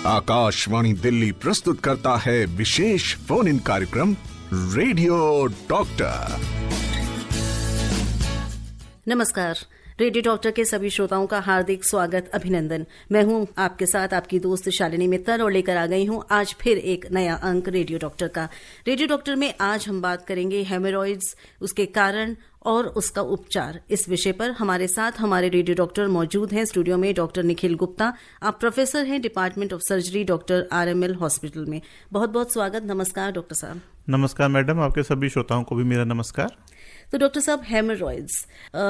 आकाशवाणी दिल्ली प्रस्तुत करता है विशेष फोन इन कार्यक्रम रेडियो डॉक्टर। नमस्कार, रेडियो डॉक्टर के सभी श्रोताओं का हार्दिक स्वागत, अभिनंदन। मैं हूं आपके साथ आपकी दोस्त शालिनी मित्तल और लेकर आ गई हूं आज फिर एक नया अंक रेडियो डॉक्टर का। रेडियो डॉक्टर में आज हम बात करेंगे हेमोरॉइड्स, उसके कारण और उसका उपचार। इस विषय पर हमारे साथ हमारे रेडियो डॉक्टर मौजूद हैं स्टूडियो में। डॉक्टर निखिल गुप्ता, आप प्रोफेसर हैं department of surgery, doctor RML hospital में। बहुत बहुत स्वागत। नमस्कार डॉक्टर साहब। नमस्कार मैडम, आपके सभी श्रोताओं को भी मेरा नमस्कार। तो डॉक्टर साहब, हेमोरॉइड्स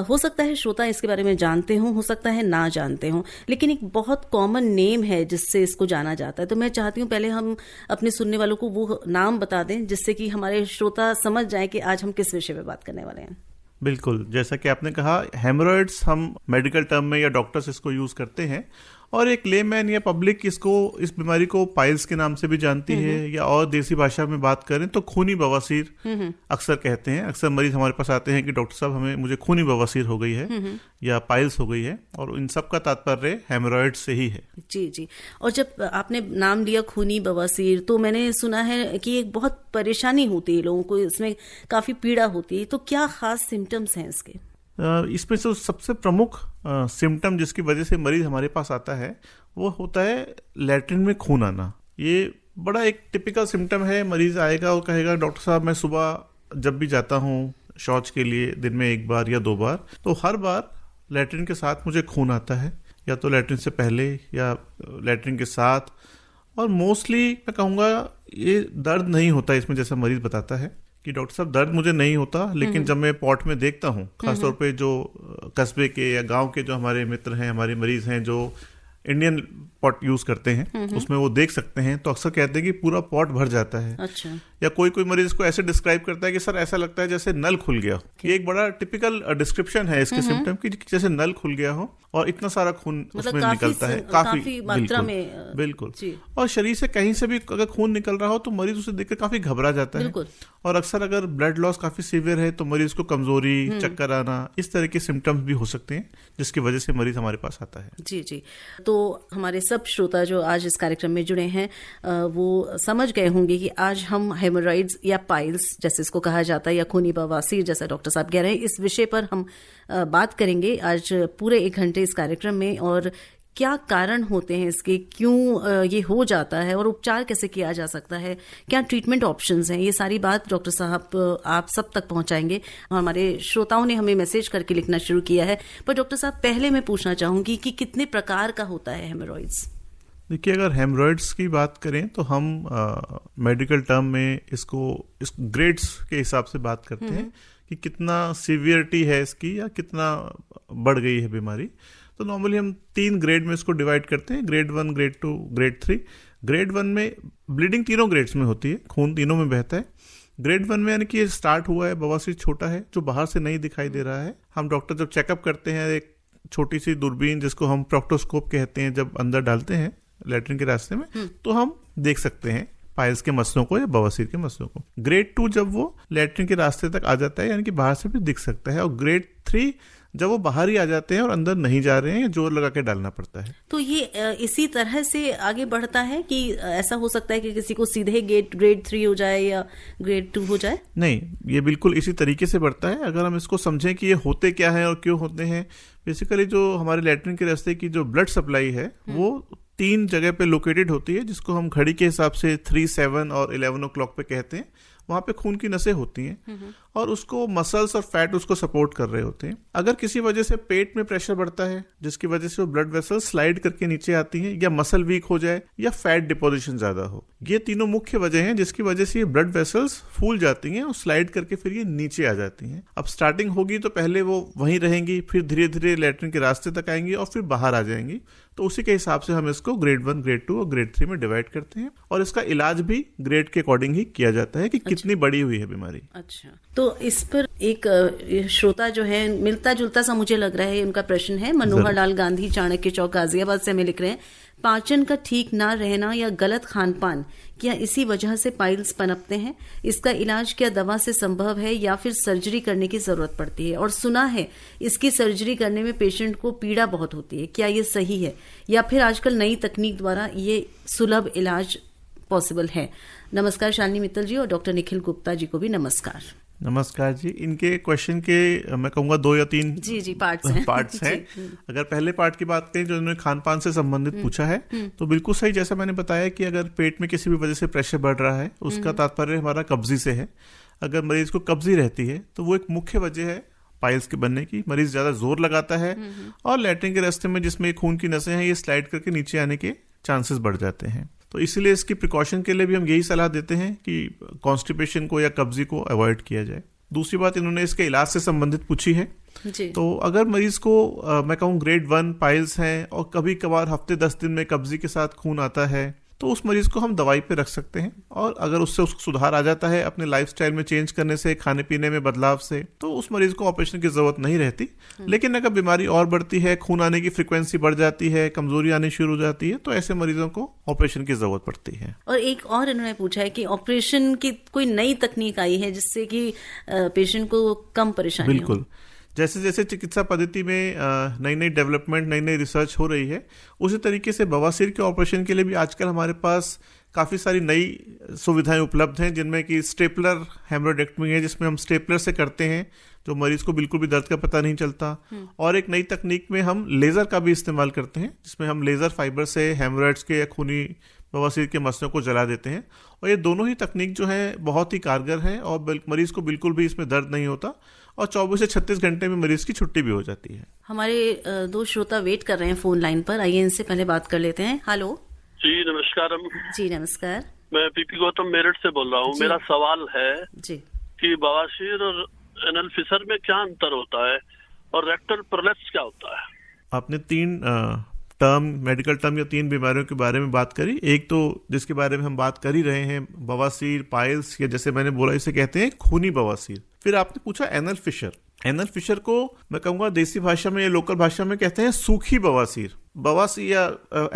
हो सकता है श्रोता इसके बारे में जानते हों, हो सकता है ना जानते हों, लेकिन एक बहुत कॉमन नेम है जिससे इसको जाना जाता है। तो मैं चाहती हूँ पहले हम अपने सुनने वालों को वो नाम बता दें जिससे कि हमारे श्रोता समझ जाए कि आज हम किस विषय पे बात करने वाले हैं। बिल्कुल, जैसा कि आपने कहा, हेमोरॉइड्स हम मेडिकल टर्म में या डॉक्टर्स इसको यूज करते हैं, और एक लेमैन या पब्लिक इसको, इस बीमारी को पाइल्स के नाम से भी जानती है, या और देसी भाषा में बात करें तो खूनी बवासीर अक्सर कहते हैं। अक्सर मरीज हमारे पास आते हैं कि डॉक्टर साहब मुझे खूनी बवासीर हो गई है या पाइल्स हो गई है, और इन सब का तात्पर्य हेमोरॉइड से ही है। जी जी। और जब आपने नाम लिया खूनी बवासीर, तो मैंने सुना है कि एक बहुत परेशानी होती है लोगों को, इसमें काफी पीड़ा होती है। तो क्या खास सिम्टम्स हैं इसके? इसमें से सबसे प्रमुख सिम्टम जिसकी वजह से मरीज हमारे पास आता है वो होता है लैट्रिन में खून आना। ये बड़ा एक टिपिकल सिम्टम है। मरीज आएगा और कहेगा, डॉक्टर साहब मैं सुबह जब भी जाता हूँ शौच के लिए, दिन में 1 बार या 2 बार, तो हर बार लैट्रिन के साथ मुझे खून आता है, या तो लैट्रिन से पहले या लैट्रिन के साथ। और मोस्टली मैं कहूँगा ये दर्द नहीं होता इसमें, जैसा मरीज बताता है कि डॉक्टर साहब दर्द मुझे नहीं होता, लेकिन जब मैं पॉट में देखता हूँ, खासतौर पे जो कस्बे के या गांव के जो हमारे मित्र हैं, हमारे मरीज हैं जो इंडियन पॉट यूज करते हैं, उसमें वो देख सकते हैं, तो अक्सर कहते हैं कि पूरा पॉट भर जाता है। अच्छा। या कोई मरीज इसको ऐसे डिस्क्राइब करता है कि सर ऐसा लगता है जैसे नल खुल गया। ये एक बड़ा टिपिकल डिस्क्रिप्शन है इसके सिम्टम की, जैसे नल खुल गया हो और इतना सारा खून उसमें निकलता है, काफी मात्रा में। बिल्कुल। और शरीर से कहीं से भी अगर खून निकल रहा हो तो मरीज उसे देखकर काफी घबरा जाता है, और अक्सर अगर ब्लड लॉस काफी सीवियर है तो मरीज को कमजोरी, चक्कर आना, इस तरह के सिम्टम्स भी हो सकते हैं, जिसकी वजह से मरीज हमारे पास आता है। जी जी। तो हमारे सब श्रोता जो आज इस कार्यक्रम में जुड़े हैं वो समझ गए होंगे कि आज हम हेमोरॉइड्स या पाइल्स जैसे इसको कहा जाता है, या खूनी बवासीर जैसा डॉक्टर साहब कह रहे हैं, इस विषय पर हम बात करेंगे आज पूरे 1 घंटे इस कार्यक्रम में। और क्या कारण होते हैं इसके, क्यों ये हो जाता है, और उपचार कैसे किया जा सकता है, क्या ट्रीटमेंट ऑप्शंस हैं, ये सारी बात डॉक्टर साहब आप सब तक पहुंचाएंगे। हमारे श्रोताओं ने हमें मैसेज करके लिखना शुरू किया है। पर डॉक्टर साहब, पहले मैं पूछना चाहूंगी कि कितने प्रकार का होता है हेमोरॉइड्स? देखिए, अगर हेमोरॉइड्स की बात करें तो हम मेडिकल टर्म में इस ग्रेड्स के हिसाब से बात करते हैं कि कितना सीवियरिटी है इसकी, या कितना बढ़ गई है बीमारी। तो नॉर्मली हम 3 ग्रेड में इसको डिवाइड करते हैं, ग्रेड 1, ग्रेड 2, ग्रेड 3। ग्रेड 1 में ब्लीडिंग तीनों ग्रेड्स में होती है, खून तीनों में बहता है। ग्रेड 1 में यानी कि ये स्टार्ट हुआ है, बवासीर छोटा है जो बाहर से नहीं दिखाई दे रहा है। हम डॉक्टर जब चेकअप करते हैं, एक छोटी सी दूरबीन जिसको हम प्रोक्टोस्कोप कहते हैं, जब अंदर डालते हैं लैट्रिन के रास्ते में, तो हम देख सकते हैं पाइल्स के मसलों को या बवासीर के मसलों को। ग्रेड 2 जब वो लैट्रिन के रास्ते तक आ जाता है, यानी कि बाहर से भी दिख सकता है। और ग्रेड 3 जब वो बाहर ही आ जाते हैं और अंदर नहीं जा रहे हैं, जोर लगा के डालना पड़ता है। तो ये इसी तरह से आगे बढ़ता है कि ऐसा हो सकता है कि किसी को सीधे ग्रेड 3 हो जाए या ग्रेड 2 हो जाए? नहीं, ये बिल्कुल इसी तरीके से बढ़ता है। अगर हम इसको समझें कि ये होते क्या है और क्यों होते हैं, बेसिकली जो हमारे लैट्रिन के रास्ते की जो ब्लड सप्लाई है वो 3 जगह पे लोकेटेड होती है, जिसको हम घड़ी के हिसाब से 3, 7 और 11 o'clock पे कहते हैं। वहां पे खून की नसें होती हैं और उसको मसल्स और फैट उसको सपोर्ट कर रहे होते हैं। अगर किसी वजह से पेट में प्रेशर बढ़ता है, जिसकी वजह से वो ब्लड वेसल्स स्लाइड करके नीचे आती हैं, या मसल वीक हो जाए, या फैट डिपोजिशन ज्यादा हो, ये तीनों मुख्य वजह हैं जिसकी वजह से ये ब्लड वेसल्स फूल जाती हैं और स्लाइड करके फिर ये नीचे आ जाती हैं। अब स्टार्टिंग होगी तो पहले वो वहीं रहेंगी, फिर धीरे धीरे लैट्रिन के रास्ते तक आएंगी और फिर बाहर आ जाएंगी। तो उसी के हिसाब से हम इसको ग्रेड 1, ग्रेड 2 और ग्रेड 3 में डिवाइड करते हैं, और इसका इलाज भी ग्रेड के अकॉर्डिंग ही किया जाता है कि कितनी बड़ी हुई है बीमारी। अच्छा, तो इस पर एक श्रोता जो है, मिलता जुलता सा मुझे लग रहा है उनका प्रश्न है। मनोहर लाल गांधी, चाणक्य चौक, गाजियाबाद से हमें लिख रहे हैं, पाचन का ठीक ना रहना या गलत खान पान, क्या इसी वजह से पाइल्स पनपते हैं? इसका इलाज क्या दवा से संभव है या फिर सर्जरी करने की जरूरत पड़ती है? और सुना है इसकी सर्जरी करने में पेशेंट को पीड़ा बहुत होती है, क्या ये सही है या फिर आजकल नई तकनीक द्वारा ये सुलभ इलाज पॉसिबल है? नमस्कार शालिनी मित्तल जी, और डॉक्टर निखिल गुप्ता जी को भी नमस्कार। नमस्कार जी। इनके क्वेश्चन के मैं कहूँगा 2 या 3 जी पार्ट्स हैं। अगर पहले पार्ट की बात करें जो इन्होंने खान पान से संबंधित पूछा है, तो बिल्कुल सही, जैसा मैंने बताया कि अगर पेट में किसी भी वजह से प्रेशर बढ़ रहा है, उसका तात्पर्य हमारा कब्जी से है। अगर मरीज को कब्जी रहती है तो वो एक मुख्य वजह है पाइल्स के बनने की। मरीज ज्यादा जोर लगाता है और लैट्रिन के रास्ते में जिसमें खून की नसें हैं ये स्लाइड करके नीचे आने के चांसेस बढ़ जाते हैं। तो इसीलिए इसकी प्रिकॉशन के लिए भी हम यही सलाह देते हैं कि कॉन्स्टिपेशन को या कब्जी को अवॉइड किया जाए। दूसरी बात, इन्होंने इसके इलाज से संबंधित पूछी है जी। तो अगर मरीज को मैं कहूँ ग्रेड 1 पाइल्स हैं और कभी कभार हफ्ते 10 दिन में कब्जी के साथ खून आता है, तो उस मरीज को हम दवाई पे रख सकते हैं। और अगर उससे उसको सुधार आ जाता है अपने लाइफस्टाइल में चेंज करने से, खाने पीने में बदलाव से, तो उस मरीज को ऑपरेशन की जरूरत नहीं रहती। लेकिन अगर बीमारी और बढ़ती है, खून आने की फ्रीक्वेंसी बढ़ जाती है, कमजोरी आनी शुरू हो जाती है, तो ऐसे मरीजों को ऑपरेशन की जरूरत पड़ती है। और एक और इन्होंने पूछा है कि ऑपरेशन की कोई नई तकनीक आई है जिससे कि पेशेंट को कम परेशानी हो? बिल्कुल, जैसे जैसे चिकित्सा पद्धति में नई नई डेवलपमेंट, नई नई रिसर्च हो रही है, उसी तरीके से बवासीर के ऑपरेशन के लिए भी आजकल हमारे पास काफ़ी सारी नई सुविधाएं उपलब्ध हैं, जिनमें कि स्टेपलर हेमरोइडेक्टमी है, जिसमें हम स्टेपलर से करते हैं, जो मरीज को बिल्कुल भी दर्द का पता नहीं चलता। और एक नई तकनीक में हम लेज़र का भी इस्तेमाल करते हैं, जिसमें हम लेज़र फाइबर से हेमरोइड्स के या खूनी बवासीर के मसलों को जला देते हैं। और ये दोनों ही तकनीक जो है बहुत ही कारगर है और मरीज को बिल्कुल भी इसमें दर्द नहीं होता और 24 से 36 घंटे में मरीज की छुट्टी भी हो जाती है। हमारे 2 श्रोता वेट कर रहे हैं फोन लाइन पर, आइए इनसे पहले बात कर लेते हैं। हेलो जी नमस्कार। जी नमस्कार। मैं पीपी गौतम मेरठ से बोल रहा हूँ। मेरा सवाल है जी कि बवासीर और एनल फिशर में क्या अंतर होता है और रेक्टल प्रोलेप्स क्या होता है? आपने 3 मेडिकल टर्म या 3 बीमारियों के बारे में बात करी। एक तो जिसके बारे में हम बात कर ही रहे हैं, बवासीर, पाइल्स, या जैसे मैंने बोला इसे कहते हैं खूनी बवासीर। फिर आपने पूछा एनल फिशर। एनल फिशर को मैं कहूँगा देसी भाषा में या लोकल भाषा में कहते हैं सूखी बवासीर। बवासीर या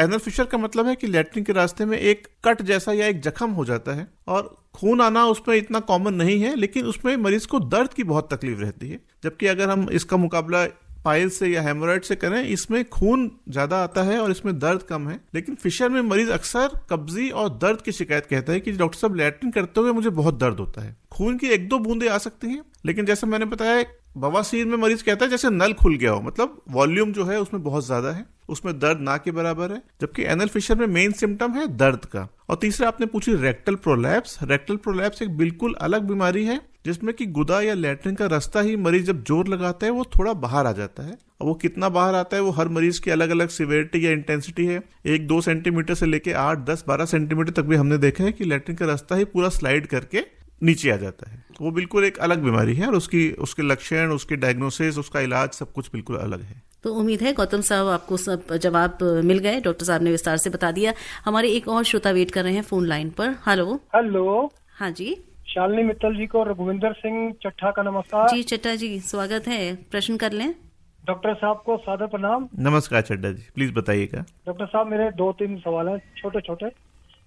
एनल फिशर का मतलब है कि लैट्रिन के रास्ते में एक कट जैसा या एक जख्म हो जाता है और खून आना उसमें इतना कॉमन नहीं है, लेकिन उसमें मरीज को दर्द की बहुत तकलीफ रहती है। जबकि अगर हम इसका मुकाबला पाइल्स से या हेमोरॉइड से करें, इसमें खून ज्यादा आता है और इसमें दर्द कम है। लेकिन फिशर में मरीज अक्सर कब्जी और दर्द की शिकायत कहता है कि डॉक्टर साहब लैट्रिन करते हुए मुझे बहुत दर्द होता है। खून की 1-2 बूंदें आ सकती हैं, लेकिन जैसे मैंने बताया बवासीर में मरीज कहता है जैसे नल खुल गया हो, मतलब वॉल्यूम जो है उसमें बहुत ज्यादा है, उसमें दर्द ना के बराबर है। जबकि एनल फिशर में मेन सिम्टम है दर्द का। और तीसरा आपने पूछी रेक्टल प्रोलैप्स। रेक्टल प्रोलैप्स एक बिल्कुल अलग बीमारी है, जिसमें कि गुदा या लैट्रिन का रास्ता ही मरीज जब जोर लगाता है वो थोड़ा बाहर आ जाता है। और वो कितना बाहर आता है वो हर मरीज की अलग अलग सिवियरिटी या इंटेंसिटी है। 1-2 सेंटीमीटर से लेके 8, 10, 12 सेंटीमीटर तक भी हमने देखा है कि लैट्रिन का रास्ता ही पूरा स्लाइड करके नीचे आ जाता है। वो बिल्कुल एक अलग बीमारी है और उसके लक्षण, उसके डायग्नोसिस, उसका इलाज सब कुछ बिल्कुल अलग है। तो उम्मीद है गौतम साहब आपको सब जवाब मिल गए, डॉक्टर साहब ने विस्तार से बता दिया। हमारे एक और श्रोता वेट कर रहे हैं फोन लाइन पर। हेलो। हाँ जी, शालिनी मित्तल जी को रघुविंदर सिंह चट्ठा का नमस्कार। जी चट्टा जी स्वागत है, प्रश्न कर लें। डॉक्टर साहब को सादर प्रणाम। नमस्कार चड्डा जी, प्लीज बताइएगा। डॉक्टर साहब मेरे 2-3 सवाल हैं छोटे छोटे।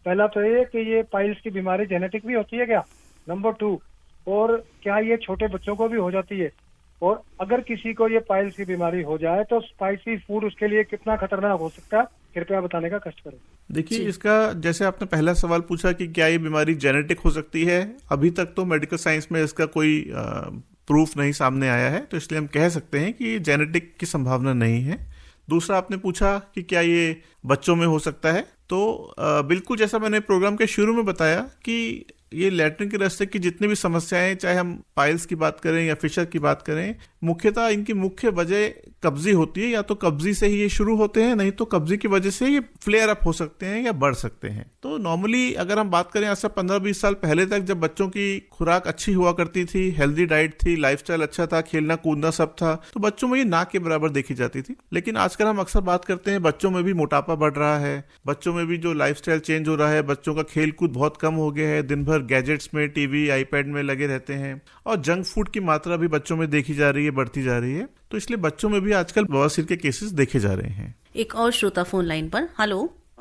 पहला तो ये कि ये पाइल्स की बीमारी जेनेटिक भी होती है क्या? नंबर 2, और क्या ये छोटे बच्चों को भी हो जाती है? और अगर किसी को ये पाइल्स की बीमारी हो जाए तो स्पाइसी फूड उसके लिए कितना खतरनाक हो सकता है, कृपया बताने का कष्ट करें। देखिए, इसका जैसे आपने पहला सवाल पूछा कि क्या ये बीमारी जेनेटिक हो सकती है, अभी तक तो मेडिकल साइंस में इसका कोई प्रूफ नहीं सामने आया है, तो इसलिए हम कह सकते हैं कि जेनेटिक की संभावना नहीं है। दूसरा आपने पूछा कि क्या ये बच्चों में हो सकता है, तो बिल्कुल जैसा मैंने प्रोग्राम के शुरू में बताया कि ये लैट्रिन के रास्ते की जितनी भी समस्याएं, चाहे हम पाइल्स की बात करें या फिशर की बात करें, मुख्यतः इनकी मुख्य वजह कब्जी होती है। या तो कब्जी से ही ये शुरू होते हैं, नहीं तो कब्जी की वजह से ये फ्लेयर अप हो सकते हैं या बढ़ सकते हैं। तो नॉर्मली अगर हम बात करें आज से 15-20 साल पहले तक, जब बच्चों की खुराक अच्छी हुआ करती थी, हेल्दी डाइट थी, लाइफस्टाइल अच्छा था, खेलना कूदना सब था, तो बच्चों में ये ना के बराबर देखी जाती थी। लेकिन आजकल हम अक्सर बात करते हैं बच्चों में भी मोटापा बढ़ रहा है, बच्चों में भी जो लाइफस्टाइल चेंज हो रहा है, बच्चों का खेल कूद बहुत कम हो गया है, दिन भर गैजेट्स में, टीवी, आईपैड में लगे रहते हैं, और जंक फूड की मात्रा भी बच्चों में देखी जा रही है, बढ़ती जा रही है। तो इसलिए बच्चों में भी आजकल बवासीर के केसेस देखे जा रहे हैं। एक और श्रोता फोन लाइन पर।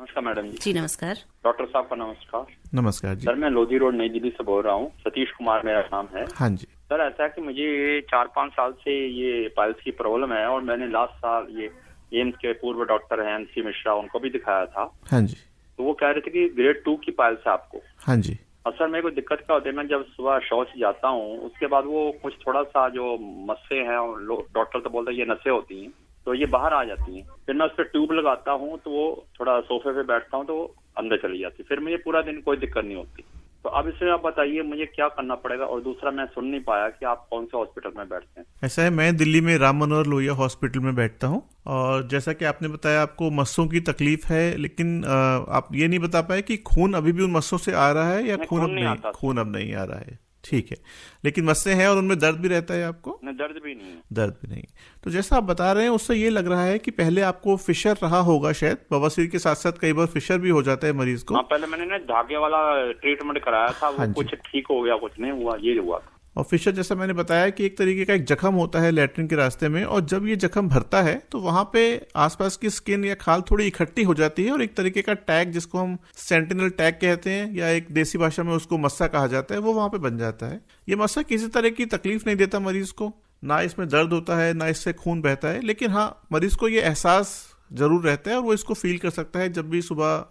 नमस्कार मैडम जी। जी नमस्कार। डॉक्टर साहब का नमस्कार। नमस्कार जी। सर मैं लोधी रोड नई दिल्ली से बोल रहा हूँ, सतीश कुमार मेरा नाम है। हाँ जी सर ऐसा है कि मुझे 4-5 साल से ये पाइल्स की प्रॉब्लम है और मैंने लास्ट साल ये एम्स के पूर्व डॉक्टर हैं MC मिश्रा, उनको भी दिखाया था। हाँ जी। तो वो कह रहे थे कि ग्रेड 2 की पाइल्स है आपको। हाँ जी। और सर मेरे को दिक्कत क्या होती है, मैं जब सुबह शौच जाता हूँ उसके बाद वो कुछ थोड़ा सा जो मस्से हैं, डॉक्टर तो बोलते हैं ये नसें होती हैं, तो ये बाहर आ जाती हैं। फिर मैं उस पर ट्यूब लगाता हूँ तो वो थोड़ा सोफे पे बैठता हूँ तो वो अंदर चली जाती है। फिर मुझे पूरा दिन कोई दिक्कत नहीं होती। तो अब इसमें आप बताइए मुझे क्या करना पड़ेगा। और दूसरा मैं सुन नहीं पाया कि आप कौन से हॉस्पिटल में बैठते हैं। ऐसा है, मैं दिल्ली में राम मनोहर लोहिया हॉस्पिटल में बैठता हूँ। और जैसा कि आपने बताया आपको मस्सों की तकलीफ है, लेकिन आप ये नहीं बता पाए कि खून अभी भी उन मस्सों से आ रहा है या खून अब नहीं आ रहा है। ठीक है, लेकिन मस्से हैं और उनमें दर्द भी रहता है आपको? नहीं, दर्द भी नहीं है। दर्द भी नहीं। तो जैसा आप बता रहे हैं उससे ये लग रहा है कि पहले आपको फिशर रहा होगा, शायद बवासीर के साथ साथ कई बार फिशर भी हो जाता है मरीज को। हाँ, पहले मैंने ना धागे वाला ट्रीटमेंट कराया था, वो कुछ ठीक हो गया, कुछ नहीं हुआ, ये हुआ। और फिशर जैसा मैंने बताया कि एक तरीके का एक जख्म होता है लैट्रिन के रास्ते में, और जब ये जख्म भरता है तो वहां पे आसपास की स्किन या खाल थोड़ी इकट्ठी हो जाती है और एक तरीके का टैग, जिसको हम सेंटिनल टैग कहते हैं या एक देसी भाषा में उसको मस्सा कहा जाता है, वो वहां पे बन जाता है। ये मस्सा किसी तरह की तकलीफ नहीं देता मरीज को, ना इसमें दर्द होता है ना इससे खून बहता है, लेकिन हाँ मरीज को ये एहसास जरूर रहता है और वो इसको फील कर सकता है। जब भी सुबह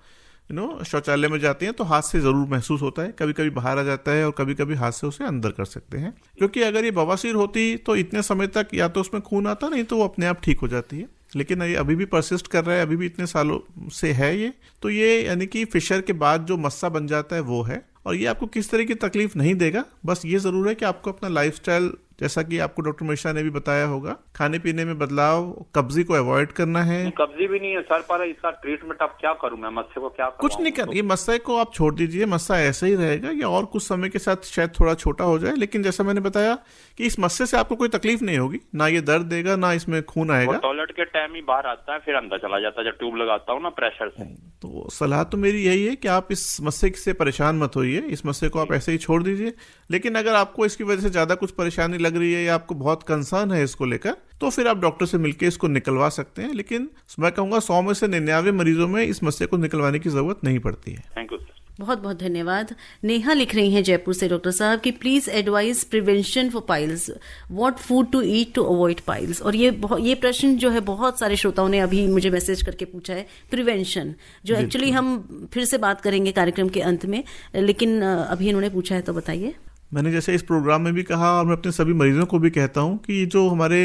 शौचालय में जाते हैं तो हाथ से जरूर महसूस होता है, कभी कभी बाहर आ जाता है और कभी कभी हाथ से उसे अंदर कर सकते हैं। क्योंकि अगर ये बवासीर होती तो इतने समय तक या तो उसमें खून आता, नहीं तो वो अपने आप ठीक हो जाती है। लेकिन ये अभी भी परसिस्ट कर रहा है, अभी भी इतने सालों से है ये, तो ये यानी कि फिशर के बाद जो मस्सा बन जाता है वो है। और ये आपको किस तरह की तकलीफ नहीं देगा, बस ये जरूर है कि आपको अपना लाइफस्टाइल, जैसा कि आपको डॉक्टर मिश्रा ने भी बताया होगा, खाने पीने में बदलाव, कब्जी को अवॉइड करना है। कब्जी भी नहीं है सर, पर इसका ट्रीटमेंट अब क्या करूं मैं, मस्से को क्या कुछ नहीं कर, ये मस्से को आप छोड़ दीजिए, मस्सा ऐसा ही रहेगा या और कुछ समय के साथ शायद थोड़ा छोटा हो जाए, लेकिन जैसा मैंने बताया कि इस मस्से से आपको कोई तकलीफ नहीं होगी, ना ये दर्द देगा ना इसमें खून आएगा। टॉयलेट के टाइम ही बाहर आता है फिर अंदर चला जाता है जब ट्यूब लगाता हूँ ना प्रेशर से। तो सलाह तो मेरी यही है कि आप इस मस्से से परेशान मत होइए, इस मस्से को आप ऐसे ही छोड़ दीजिए। लेकिन अगर आपको इसकी वजह से ज्यादा कुछ परेशानी लग रही है या आपको बहुत कंसर्न है इसको लेकर, तो फिर आप डॉक्टर से मिलकर इसको निकलवा सकते हैं। लेकिन मैं कहूंगा 100 में से 99 मरीजों में इस मस्से को निकलवाने की जरूरत नहीं पड़ती है। Thank you sir. बहुत बहुत धन्यवाद। नेहा लिख रही हैं जयपुर से डॉक्टर साहब कि please advise prevention for piles, what food to eat to avoid piles. और ये प्रश्न जो है बहुत सारे श्रोताओं ने अभी मुझे मैसेज करके पूछा है, प्रिवेंशन जो एक्चुअली हम फिर से बात करेंगे कार्यक्रम के अंत में, लेकिन अभी इन्होंने पूछा है तो बताइए। मैंने जैसे इस प्रोग्राम में भी कहा और मैं अपने सभी मरीजों को भी कहता हूं कि जो हमारे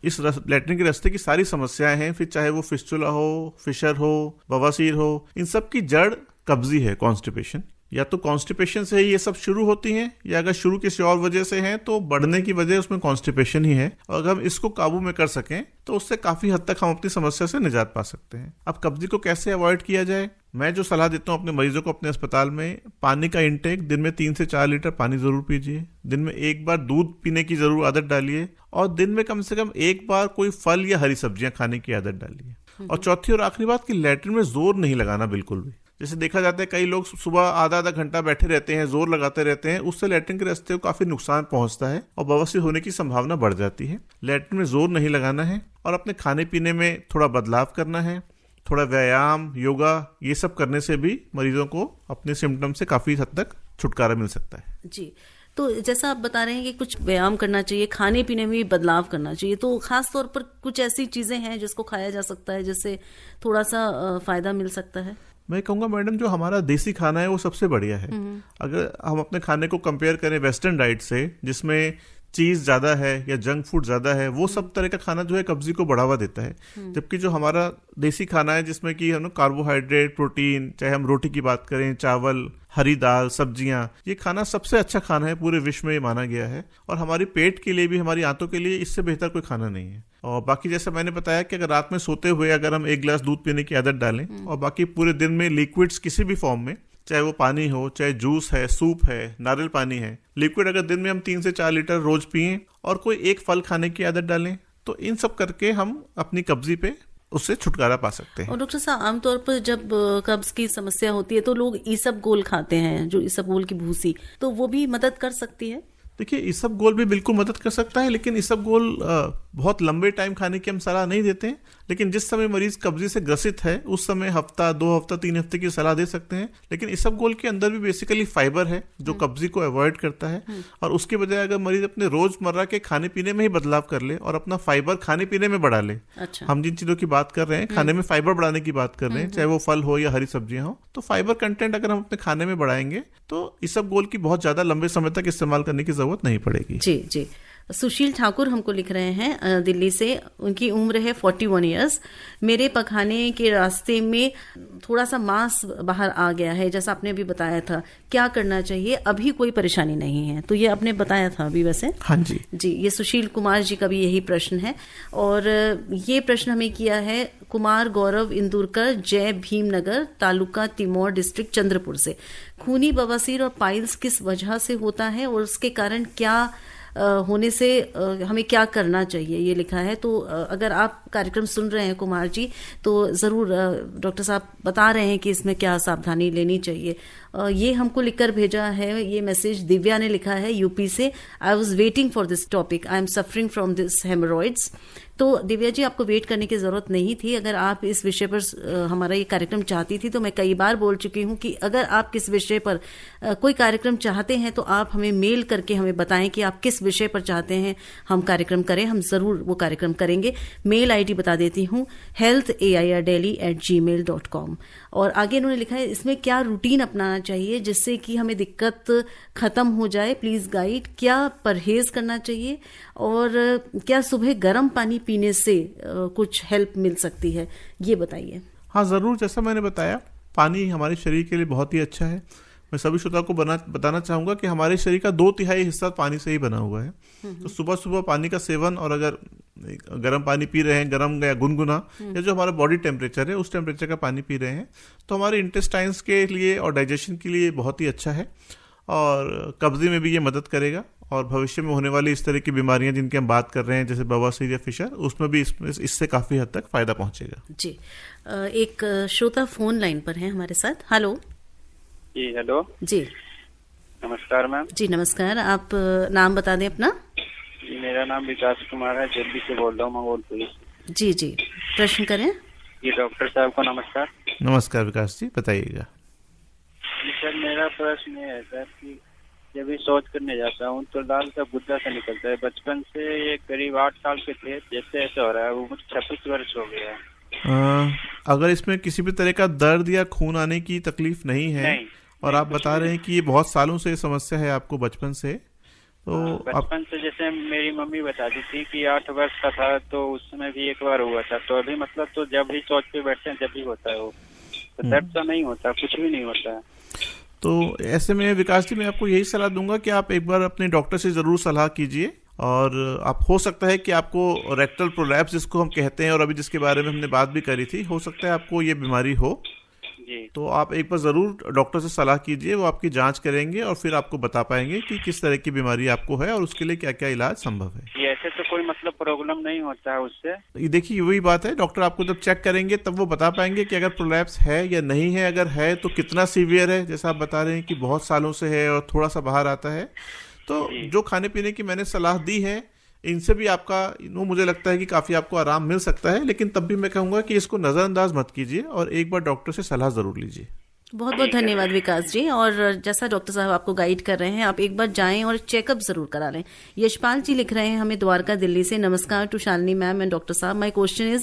इस लैट्रिन के रास्ते की सारी समस्याएं हैं, फिर चाहे वो फिस्टुला हो, फिशर हो, बवासीर हो, इन सब की जड़ कब्जी है, कॉन्स्टिपेशन। या तो कॉन्स्टिपेशन से ही ये सब शुरू होती हैं, या अगर शुरू किसी और वजह से हैं तो बढ़ने की वजह उसमें कॉन्स्टिपेशन ही है। और अगर हम इसको काबू में कर सकें तो उससे काफी हद तक हम अपनी समस्या से निजात पा सकते हैं। अब कब्जी को कैसे अवॉइड किया जाए, मैं जो सलाह देता हूँ अपने मरीजों को अपने अस्पताल में, पानी का इंटेक दिन में 3 से 4 लीटर पानी जरूर पीजिए। दिन में एक बार दूध पीने की जरूर आदत डालिए और दिन में कम से कम एक बार कोई फल या हरी सब्जियां खाने की आदत डालिए। और चौथी और आखिरी बात कि लैट्रिन में जोर नहीं लगाना बिल्कुल भी। जैसे देखा जाता है कई लोग सुबह आधा घंटा बैठे रहते हैं, जोर लगाते रहते हैं, उससे लैट्रिन के रास्ते को काफी नुकसान पहुंचता है और बवासीर होने की संभावना बढ़ जाती है। लैट्रिन में जोर नहीं लगाना है और अपने खाने पीने में थोड़ा बदलाव करना है, थोड़ा व्यायाम, योगा, ये सब करने से भी मरीजों को अपने सिम्टम से काफी हद तक छुटकारा मिल सकता है। जी, तो जैसा आप बता रहे हैं कि कुछ व्यायाम करना चाहिए, खाने पीने में भी बदलाव करना चाहिए, तो खास तौर पर कुछ ऐसी चीजें हैं जिसको खाया जा सकता है जिससे थोड़ा सा फायदा मिल सकता है? मैं कहूँगा मैडम जो हमारा देसी खाना है वो सबसे बढ़िया है। अगर हम अपने खाने को कंपेयर करें वेस्टर्न डाइट से, जिसमें चीज ज्यादा है या जंक फूड ज्यादा है, वो सब तरह का खाना जो है कब्जी को बढ़ावा देता है। जबकि जो हमारा देसी खाना है जिसमें कि हम कार्बोहाइड्रेट, प्रोटीन, चाहे हम रोटी की बात करें, चावल, हरी दाल, सब्जियां, ये खाना सबसे अच्छा खाना है, पूरे विश्व में ये माना गया है। और हमारी पेट के लिए भी, हमारी आंतों के लिए इससे बेहतर कोई खाना नहीं है। और बाकी जैसे मैंने बताया कि अगर रात में सोते हुए अगर हम 1 गिलास दूध पीने की आदत डालें और बाकी पूरे दिन में लिक्विड्स किसी भी फॉर्म में, चाहे वो पानी हो, चाहे जूस है, सूप है, नारियल पानी है, लिक्विड अगर दिन में हम 3 से 4 लीटर रोज पिएं और कोई एक फल खाने की आदत डालें, तो इन सब करके हम अपनी कब्जी पे उससे छुटकारा पा सकते हैं। और डॉक्टर साहब आमतौर पर जब कब्ज की समस्या होती है तो लोग ईसबगोल खाते हैं, जो ईसबगोल की भूसी, तो वो भी मदद कर सकती है? देखिए इसबगोल भी बिल्कुल मदद कर सकता है, लेकिन इसबगोल बहुत लंबे टाइम खाने की हम सलाह नहीं देते हैं, लेकिन जिस समय मरीज कब्जी से ग्रसित है उस समय हफ्ता, 2 हफ्ता, 3 हफ्ते की सलाह दे सकते हैं। लेकिन इसबगोल के अंदर भी बेसिकली फाइबर है जो कब्जी को अवॉइड करता है, और उसके बजाय अगर मरीज अपने रोजमर्रा के खाने पीने में ही बदलाव कर ले और अपना फाइबर खाने पीने में बढ़ा ले। अच्छा। हम जिन चीजों की बात कर रहे हैं, खाने में फाइबर बढ़ाने की बात कर रहे हैं, चाहे वो फल हो या हरी सब्जियां हो, तो फाइबर कंटेंट अगर हम अपने खाने में बढ़ाएंगे तो इसबगोल की बहुत ज्यादा लंबे समय तक इस्तेमाल करने की जरूरत नहीं पड़ेगी। जी जी। सुशील ठाकुर हमको लिख रहे हैं दिल्ली से, उनकी उम्र है 41 इयर्स। मेरे पखाने के रास्ते में थोड़ा सा मांस बाहर आ गया है, जैसा आपने अभी बताया था, क्या करना चाहिए? अभी कोई परेशानी नहीं है, तो ये आपने बताया था अभी वैसे। हाँ जी जी, ये सुशील कुमार जी का भी यही प्रश्न है, और ये प्रश्न हमें किया है कुमार गौरव इंदुरकर, जय भीमनगर, तालुका तिमोर, डिस्ट्रिक्ट चंद्रपुर से। खूनी बवासीर और पाइल्स किस वजह से होता है और उसके कारण क्या होने से हमें क्या करना चाहिए, ये लिखा है। तो अगर आप कार्यक्रम सुन रहे हैं कुमार जी, तो ज़रूर डॉक्टर साहब बता रहे हैं कि इसमें क्या सावधानी लेनी चाहिए। ये हमको लिखकर भेजा है, ये मैसेज दिव्या ने लिखा है यूपी से। I was waiting for this topic, I am suffering from this hemorrhoids. तो दिव्या जी, आपको वेट करने की ज़रूरत नहीं थी। अगर आप इस विषय पर हमारा ये कार्यक्रम चाहती थी, तो मैं कई बार बोल चुकी हूँ कि अगर आप किस विषय पर कोई कार्यक्रम चाहते हैं तो आप हमें मेल करके हमें बताएं कि आप किस विषय पर चाहते हैं हम कार्यक्रम करें, हम ज़रूर वो कार्यक्रम करेंगे। मेल आईडी बता देती हूँ, healthairdelhi@gmail.com। और आगे इन्होंने लिखा है इसमें क्या रूटीन अपनाना चाहिए जिससे कि हमें दिक्कत ख़त्म हो जाए, प्लीज़ गाइड। क्या परहेज़ करना चाहिए और क्या सुबह गर्म पानी पीने से कुछ हेल्प मिल सकती है, ये बताइए। हाँ ज़रूर, जैसा मैंने बताया पानी हमारे शरीर के लिए बहुत ही अच्छा है। मैं सभी श्रोताओं को बताना चाहूँगा कि हमारे शरीर का 2/3 हिस्सा पानी से ही बना हुआ है। तो सुबह सुबह पानी का सेवन, और अगर गर्म पानी पी रहे हैं, गर्म या गुनगुना, या जो हमारा बॉडी टेम्परेचर है उस टेम्परेचर का पानी पी रहे हैं, तो हमारे इंटेस्टाइन्स के लिए और डाइजेशन के लिए बहुत ही अच्छा है, और कब्जे में भी ये मदद करेगा। और भविष्य में होने वाली इस तरह की बीमारियां जिनकी हम बात कर रहे हैं, जैसे बवासीर या फिशर, उसमें भी इससे काफ़ी हद तक फ़ायदा पहुंचेगा। जी, एक श्रोता फोन लाइन पर है हमारे साथ। हेलो जी, हेलो जी, नमस्कार मैम। जी नमस्कार, आप नाम बता दें अपना। जी, मेरा नाम विकास कुमार है, दिल्ली से बोल रहा हूँ, मंगोलपुरी। जी जी, प्रश्न करें। जी, डॉक्टर साहब को नमस्कार। नमस्कार विकास जी, बताइएगा। जी सर, मेरा प्रश्न ये है सर कि जब भी शौच करने जाता हूँ तो लाल सा गुद्दा सा निकलता है। बचपन से ये करीब 8 साल के थे, जैसे ऐसा हो रहा है, वो मुझे 26 वर्ष हो गया है। अगर इसमें किसी भी तरह का दर्द या खून आने की तकलीफ नहीं है, और आप बता रहे हैं कि ये बहुत सालों से समस्या है आपको बचपन से, तो बचपन से जैसे मेरी मम्मी बताती थी कि 8 वर्ष का था तो उस समय भी एक बार हुआ था। तो अभी मतलब तो जब भी शौच पे बैठते हैं जब भी होता है वो, तो दर्द सा नहीं होता, कुछ भी नहीं होता है। तो ऐसे में विकास जी, मैं आपको यही सलाह दूंगा कि आप एक बार अपने डॉक्टर से जरूर सलाह कीजिए। और आप, हो सकता है कि आपको रेक्टल प्रोलैप्स जिसको हम कहते हैं, और अभी जिसके बारे में हमने बात भी करी थी, हो सकता है आपको ये बीमारी हो। तो आप एक बार जरूर डॉक्टर से सलाह कीजिए, वो आपकी जांच करेंगे और फिर आपको बता पाएंगे कि किस तरह की बीमारी आपको है और उसके लिए क्या क्या इलाज संभव है। ये ऐसे तो कोई मतलब प्रॉब्लम नहीं होता है उससे? ये देखिए, वही बात है, डॉक्टर आपको जब चेक करेंगे तब वो बता पाएंगे कि अगर प्रोलैप्स है या नहीं है, अगर है तो कितना सीवियर है। जैसा आप बता रहे हैं कि बहुत सालों से है और थोड़ा सा बाहर आता है, तो जो खाने पीने की मैंने सलाह दी है, इनसे भी आपका मुझे लगता है कि काफ़ी आपको आराम मिल सकता है। लेकिन तब भी मैं कहूँगा कि इसको नज़रअंदाज मत कीजिए और एक बार डॉक्टर से सलाह ज़रूर लीजिए। बहुत बहुत धन्यवाद विकास जी। और जैसा डॉक्टर साहब आपको गाइड कर रहे हैं, आप एक बार जाएं और चेकअप जरूर करा लें। यशपाल जी लिख रहे हैं हमें द्वारका दिल्ली से। नमस्कार to Shalini ma'am and doctor साहब, my question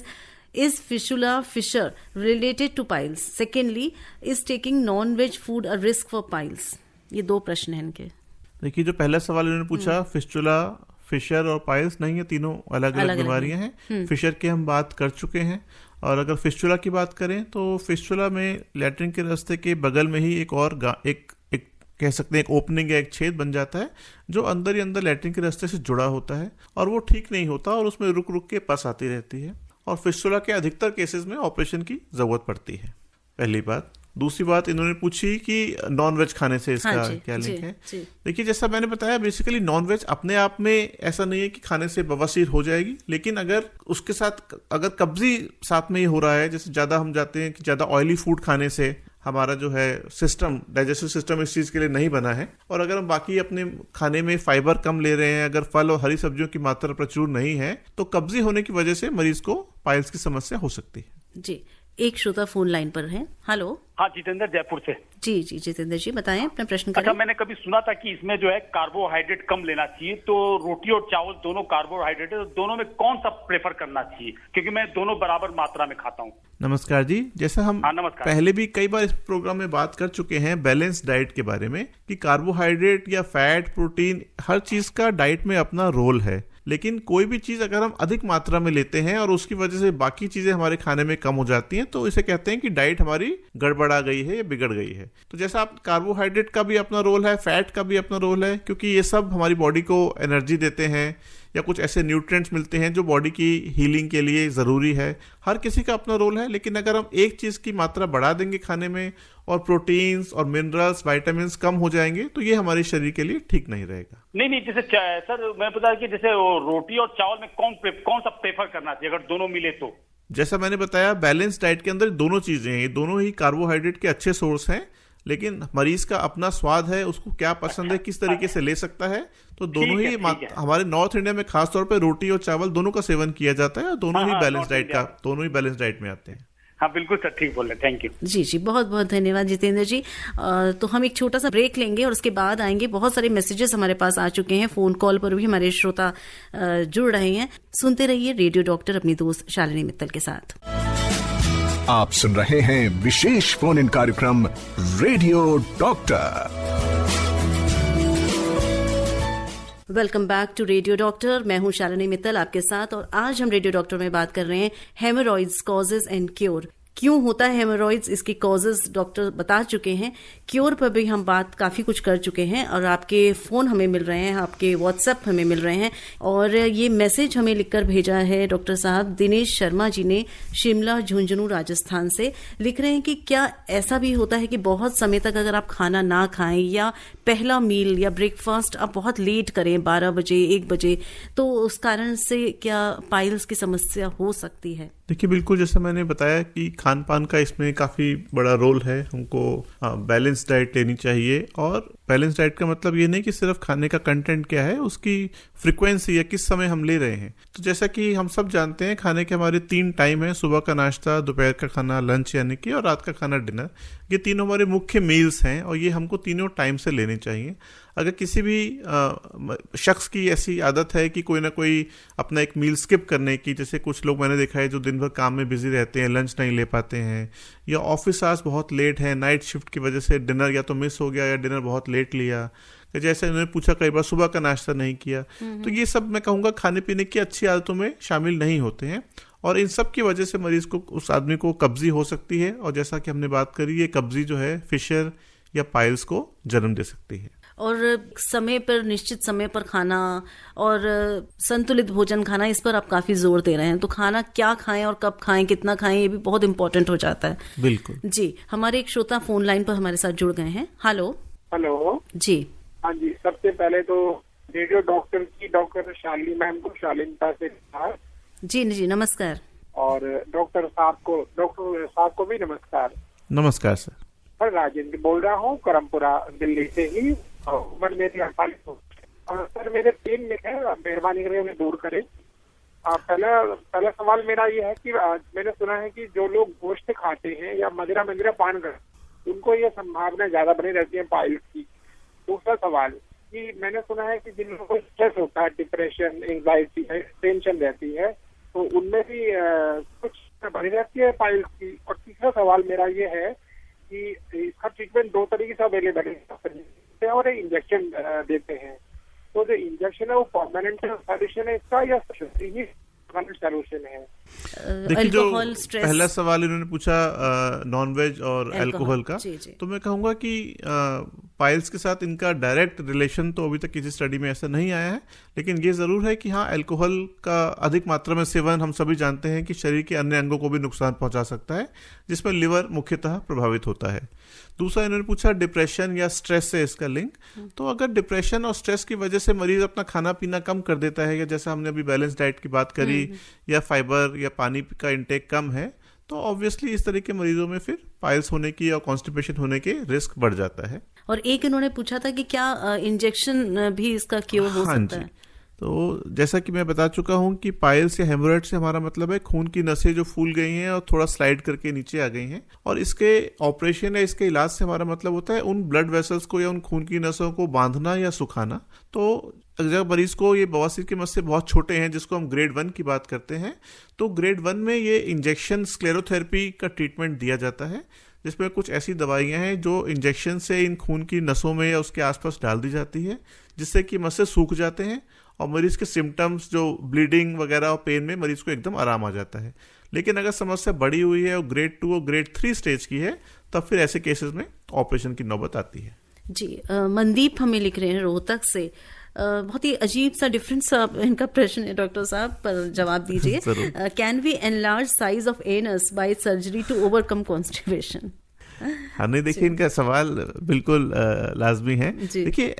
is fistula fissure related to piles? Secondly, is taking non veg food a risk for piles? ये 2 प्रश्न हैं इनके। देखिए, जो पहला सवाल इन्होंने पूछा, फिस्टुला, फिशर और पाइल्स नहीं है, तीनों अलग अलग बीमारियां हैं। फिशर की हम बात कर चुके हैं, और अगर फिस्टुला की बात करें तो फिस्टुला में लैट्रिन के रास्ते के बगल में ही एक और एक कह सकते हैं एक ओपनिंग या एक छेद बन जाता है, जो अंदर ही अंदर लैट्रिन के रास्ते से जुड़ा होता है, और वो ठीक नहीं होता और उसमें रुक रुक के पस आती रहती है, और फिस्टुला के अधिकतर केसेस में ऑपरेशन की जरूरत पड़ती है। पहली बात। दूसरी बात इन्होंने पूछी कि नॉन वेज खाने से इसका क्या लिंक है। देखिए, जैसा मैंने बताया, बेसिकली नॉन वेज अपने आप में ऐसा नहीं है कि खाने से बवासीर हो जाएगी, लेकिन अगर उसके साथ अगर कब्जी साथ में ही हो रहा है, जैसे ज़्यादा हम जाते हैं कि ज़्यादा ऑयली फूड खाने से हमारा जो है सिस्टम, डाइजेस्टिव सिस्टम इस चीज़ के लिए नहीं बना है। और अगर हम बाकी अपने खाने में फाइबर कम ले रहे हैं, अगर फल और हरी सब्जियों की मात्रा प्रचुर नहीं है, तो कब्जी होने की वजह से मरीज को पाइल्स की समस्या हो सकती है। जी, एक श्रोता फोन लाइन पर है। हेलो। हाँ, जितेंद्र जयपुर से। जी जितेंद्र जी बताएं अपना प्रश्न करें। अच्छा, मैंने कभी सुना था कि इसमें जो है कार्बोहाइड्रेट कम लेना चाहिए, तो रोटी और चावल दोनों कार्बोहाइड्रेट है, तो दोनों में कौन सा प्रेफर करना चाहिए, क्योंकि मैं दोनों बराबर मात्रा में खाता हूँ। नमस्कार जी, जैसा हम पहले भी कई बार इस प्रोग्राम में बात कर चुके हैं बैलेंस डाइट के बारे में, कि कार्बोहाइड्रेट या फैट, प्रोटीन, हर चीज का डाइट में अपना रोल है। लेकिन कोई भी चीज अगर हम अधिक मात्रा में लेते हैं और उसकी वजह से बाकी चीजें हमारे खाने में कम हो जाती हैं, तो इसे कहते हैं कि डाइट हमारी गड़बड़ा गई है या बिगड़ गई है। तो जैसा आप कार्बोहाइड्रेट का भी अपना रोल है, फैट का भी अपना रोल है, क्योंकि ये सब हमारी बॉडी को एनर्जी देते हैं या कुछ ऐसे न्यूट्रिएंट्स मिलते हैं जो बॉडी की हीलिंग के लिए ज़रूरी है। हर किसी का अपना रोल है, लेकिन अगर हम एक चीज़ की मात्रा बढ़ा देंगे खाने में और प्रोटीन्स और मिनरल्स, विटामिन्स कम हो जाएंगे, तो ये हमारे शरीर के लिए ठीक नहीं रहेगा। नहीं, जैसे सर मैं पता कि जैसे रोटी और चावल में कौन सा प्रेफर करना चाहिए अगर दोनों मिले तो? जैसा मैंने बताया, बैलेंस डाइट के अंदर दोनों चीज़ें हैं, ये दोनों ही कार्बोहाइड्रेट के अच्छे सोर्स हैं, लेकिन मरीज का अपना स्वाद है, उसको क्या पसंद है, किस तरीके से ले सकता है। तो दोनों ही हमारे नॉर्थ इंडिया में खासतौर पे रोटी और चावल दोनों का सेवन किया जाता है और दोनों ही बैलेंस डाइट में आते हैं। हाँ बिल्कुल सर, ठीक बोल रहे, थैंक यू। जी बहुत बहुत धन्यवाद जितेंद्र जी। तो हम एक छोटा सा ब्रेक लेंगे और उसके बाद आएंगे। बहुत सारे मैसेजेस हमारे पास आ चुके हैं, फोन कॉल पर भी हमारे श्रोता जुड़ रहे हैं। सुनते रहिए रेडियो डॉक्टर अपनी दोस्त शालिनी मित्तल के साथ। आप सुन रहे हैं विशेष फोन इन कार्यक्रम radio doctor. Welcome back to radio doctor. मैं हूं शालिनी मित्तल आपके साथ, और आज हम रेडियो डॉक्टर में बात कर रहे हैं हेमोरॉइड्स, कॉजेज एंड क्योर। क्यों होता है हेमोरॉइड्स, इसकी कॉजेज डॉक्टर बता चुके हैं, क्योर पर भी हम बात काफ़ी कुछ कर चुके हैं, और आपके फ़ोन हमें मिल रहे हैं, आपके व्हाट्सएप हमें मिल रहे हैं। और ये मैसेज हमें लिखकर भेजा है डॉक्टर साहब दिनेश शर्मा जी ने, शिमला झुंझुनू राजस्थान से। लिख रहे हैं कि क्या ऐसा भी होता है कि बहुत समय तक अगर आप खाना ना खाएं या पहला मील या ब्रेकफास्ट आप बहुत लेट करें, 12 बजे 1 बजे, तो उस कारण से क्या पाइल्स की समस्या हो सकती है? देखिए, बिल्कुल जैसा मैंने बताया कि खान पान का इसमें काफ़ी बड़ा रोल है। हमको बैलेंस डाइट लेनी चाहिए, और बैलेंस डाइट का मतलब ये नहीं कि सिर्फ खाने का कंटेंट क्या है, उसकी फ्रीक्वेंसी या किस समय हम ले रहे हैं। तो जैसा कि हम सब जानते हैं, खाने के हमारे 3 टाइम हैं, सुबह का नाश्ता, दोपहर का खाना लंच यानी कि, और रात का खाना डिनर। ये तीनों हमारे मुख्य मील्स हैं और ये हमको तीनों टाइम से लेने चाहिए। अगर किसी भी शख्स की ऐसी आदत है कि कोई ना कोई अपना एक मील स्किप करने की, जैसे कुछ लोग मैंने देखा है जो दिन भर काम में बिजी रहते हैं, लंच नहीं ले पाते हैं, या ऑफिस आवर्स बहुत लेट है, नाइट शिफ्ट की वजह से डिनर या तो मिस हो गया या डिनर बहुत लेट लिया, जैसे उन्होंने पूछा कई बार सुबह का नाश्ता नहीं किया, तो ये सब मैं कहूँगा खाने पीने की अच्छी आदतों में शामिल नहीं होते हैं, और इन सब की वजह से मरीज को, उस आदमी को कब्जी हो सकती है। और जैसा कि हमने बात करी, ये कब्जी जो है फिशर या पाइल्स को जन्म दे सकती है। और समय पर, निश्चित समय पर खाना और संतुलित भोजन खाना, इस पर आप काफी जोर दे रहे हैं। तो खाना क्या खाएं और कब खाएं, कितना खाएं, ये भी बहुत इंपॉर्टेंट हो जाता है। बिल्कुल जी। हमारे एक श्रोता फोन लाइन पर हमारे साथ जुड़ गए हैं। हेलो जी। हाँ जी, सबसे पहले तो रेडियो डॉक्टर की डॉक्टर शालिनी मैम को शालीनता से जी नमस्कार। और डॉक्टर साहब को भी नमस्कार। नमस्कार सर। सर राजेंद्र बोल रहा हूँ, करमपुरा दिल्ली से ही। उम्र मेरी 48 और सर मेरे पेन में है, मेहरबानी करके उन्हें दूर करें। पहला सवाल मेरा ये है कि मैंने सुना है कि जो लोग गोश्त खाते हैं या मदिरा पान करते, उनको ये संभावना ज्यादा बनी रहती है पाइल्स की। दूसरा सवाल कि मैंने सुना है कि जिन लोगों को स्ट्रेस होता है, डिप्रेशन, एंजाइटी है, टेंशन रहती है, तो उनमें भी कुछ बनी रहती है पाइल्स की। और तीसरा सवाल मेरा ये है कि इसका ट्रीटमेंट 2 तरीके से अवेलेबल है, और इंजेक्शन देते हैं। तो जो इंजेक्शन है वो परमानेंट सोल्यूशन है इसका, या सोल्यूशन है? देखिए, जो पहला सवाल इन्होंने पूछा नॉन वेज और अल्कोहल का, तो मैं कहूँगा कि पाइल्स के साथ इनका डायरेक्ट रिलेशन तो अभी तक किसी स्टडी में ऐसा नहीं आया है, लेकिन ये ज़रूर है कि हाँ, अल्कोहल का अधिक मात्रा में सेवन हम सभी जानते हैं कि शरीर के अन्य अंगों को भी नुकसान पहुंचा सकता है, जिसमें लिवर मुख्यतः प्रभावित होता है। दूसरा इन्होंने पूछा डिप्रेशन या स्ट्रेस से इसका लिंक। तो अगर डिप्रेशन और स्ट्रेस की वजह से मरीज अपना खाना पीना कम कर देता है, या जैसा हमने अभी बैलेंस डाइट की बात करी, या फाइबर या पानी का इंटेक कम है, तो ऑब्वियसली इस तरह के मरीजों में फिर पाइल्स होने की या कॉन्स्टिपेशन होने के रिस्क बढ़ जाता है। और एक इन्होंने पूछा था कि क्या इंजेक्शन भी इसका क्योर हो सकता है? तो जैसा कि मैं बता चुका हूं कि पाइल्स या हेमोरॉइड से हमारा मतलब है खून की नसें जो फूल गई हैं और थोड़ा स्लाइड करके नीचे आ गई हैं, और इसके ऑपरेशन या इसके इलाज से हमारा मतलब होता है उन ब्लड वेसल्स को या उन खून की नसों को बांधना या सुखाना। तो जब मरीज को ये बवासीर के मस्से बहुत छोटे हैं, जिसको हम ग्रेड 1 की बात करते हैं, तो ग्रेड 1 में ये इंजेक्शन स्क्लेरोथेरेपी का ट्रीटमेंट दिया जाता है, जिसमें कुछ ऐसी दवाइयां हैं जो इंजेक्शन से इन खून की नसों में या उसके आसपास डाल दी जाती है, जिससे कि मस्से सूख जाते हैं और मरीज के सिम्टम्स जो ब्लीडिंग वगैरह और पेन में मरीज को एकदम आराम आ जाता है। लेकिन अगर समस्या बड़ी हुई है और ग्रेड 2 और ग्रेड 3 स्टेज की है, तब फिर ऐसे केसेस में ऑपरेशन की नौबत आती है। जी, मनदीप हमें लिख रहे हैं रोहतक से। बहुत ही अजीब सा डिफरेंस इनका प्रश्न है डॉक्टर साहब, पर जवाब दीजिए। Can we enlarge size of anus by surgery to overcome constipation? हाँ, नहीं, देखिए इनका सवाल बिल्कुल लाजमी है। देखिए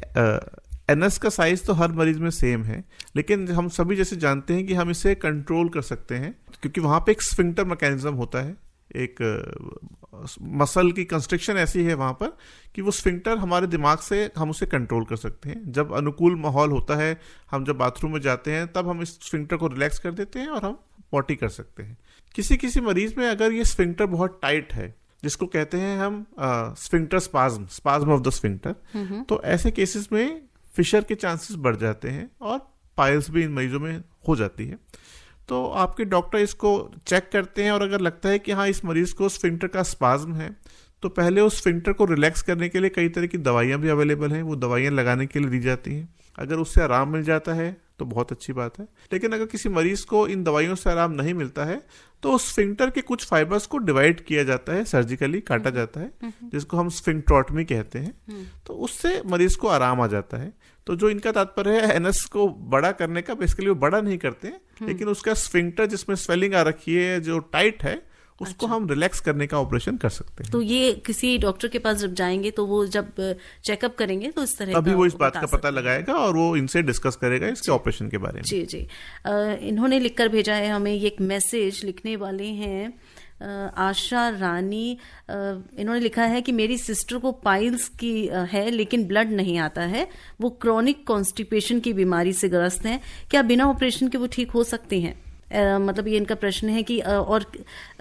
एनस का साइज तो हर मरीज में सेम है, लेकिन हम सभी जैसे जानते हैं कि हम इसे कंट्रोल कर सकते हैं, क्योंकि वहां पे एक स्फिंक्टर मैकेनिज्म होता है, एक मसल की कंस्ट्रक्शन ऐसी है वहां पर कि वो स्फिंक्टर हमारे दिमाग से हम उसे कंट्रोल कर सकते हैं। जब अनुकूल माहौल होता है, हम जब बाथरूम में जाते हैं, तब हम इस स्फिंक्टर को रिलैक्स कर देते हैं और हम पॉटी कर सकते हैं। किसी किसी मरीज में अगर ये स्फिंक्टर बहुत टाइट है, जिसको कहते हैं हम sphincter spasm of the sphincter, तो ऐसे केसेस में फिशर के चांसेस बढ़ जाते हैं और पाइल्स भी इन मरीजों में हो जाती है। तो आपके डॉक्टर इसको चेक करते हैं और अगर लगता है कि हाँ इस मरीज को स्फिंक्टर का स्पाज्म है, तो पहले उस स्फिंक्टर को रिलैक्स करने के लिए कई तरह की दवाइयां भी अवेलेबल हैं, वो दवाइयां लगाने के लिए दी जाती हैं। अगर उससे आराम मिल जाता है तो बहुत अच्छी बात है, लेकिन अगर किसी मरीज को इन दवाइयों से आराम नहीं मिलता है, तो उस स्फिंक्टर के कुछ फाइबर्स को डिवाइड किया जाता है, सर्जिकली काटा जाता है, जिसको हम स्फिंक्ट्रोटमी कहते हैं। तो उससे मरीज को आराम आ जाता है। तो जो इनका तात्पर्य है एनस को बड़ा करने का, बेसिकली वो बड़ा नहीं करते हैं, लेकिन उसका स्फिंक्टर जिसमें स्वेलिंग आ रखी है, जो टाइट है, उसको हम रिलैक्स करने का ऑपरेशन कर सकते हैं। तो ये किसी डॉक्टर के पास जब जाएंगे तो वो जब चेकअप करेंगे तो इस तरह अभी वो इस बात का पता लगाएगा और वो इनसे डिस्कस करेगा इसके ऑपरेशन के बारे में। जी जी, इन्होंने लिखकर भेजा है हमें ये एक मैसेज। लिखने वाले हैं आशा रानी। इन्होंने लिखा है कि मेरी सिस्टर को पाइल्स की है लेकिन ब्लड नहीं आता है, वो क्रॉनिक कॉन्स्टिपेशन की बीमारी से ग्रस्त हैं, क्या बिना ऑपरेशन के वो ठीक हो सकती हैं? मतलब ये इनका प्रश्न है कि और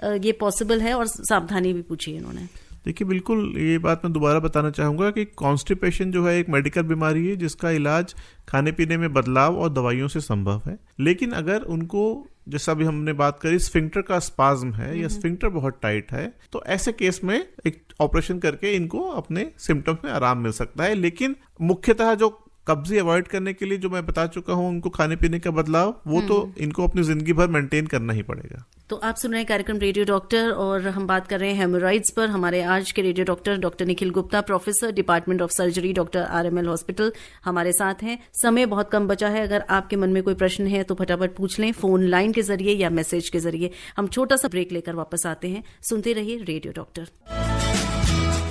ये पॉसिबल है, और सावधानी भी पूछी है इन्होंने। देखिए बिल्कुल ये बात मैं दोबारा बताना चाहूँगा कि कॉन्स्टिपेशन जो है एक मेडिकल बीमारी है जिसका इलाज खाने पीने में बदलाव और दवाइयों से संभव है। लेकिन अगर उनको, जैसा भी हमने बात करी, स्फिंक्टर का स्पाज्म है या स्फिंक्टर बहुत टाइट है, तो ऐसे केस में एक ऑपरेशन करके इनको अपने सिम्टम्स में आराम मिल सकता है। लेकिन मुख्यतः जो कब्जी अवॉइड करने के लिए जो मैं बता चुका हूँ, उनको खाने पीने का बदलाव, वो तो इनको अपनी जिंदगी भर मेंटेन करना ही पड़ेगा। तो आप सुन रहे हैं कार्यक्रम रेडियो डॉक्टर, और हम बात कर रहे हैं हेमोरॉइड्स पर। हमारे आज के radio doctor Nikhil Gupta, professor department of surgery, doctor RML hospital, हमारे साथ हैं। समय बहुत कम बचा है, अगर आपके मन में कोई प्रश्न है तो फटाफट पूछ लें, फोन लाइन के जरिए या मैसेज के जरिए। हम छोटा सा ब्रेक लेकर वापस आते हैं। सुनते रहिए रेडियो डॉक्टर।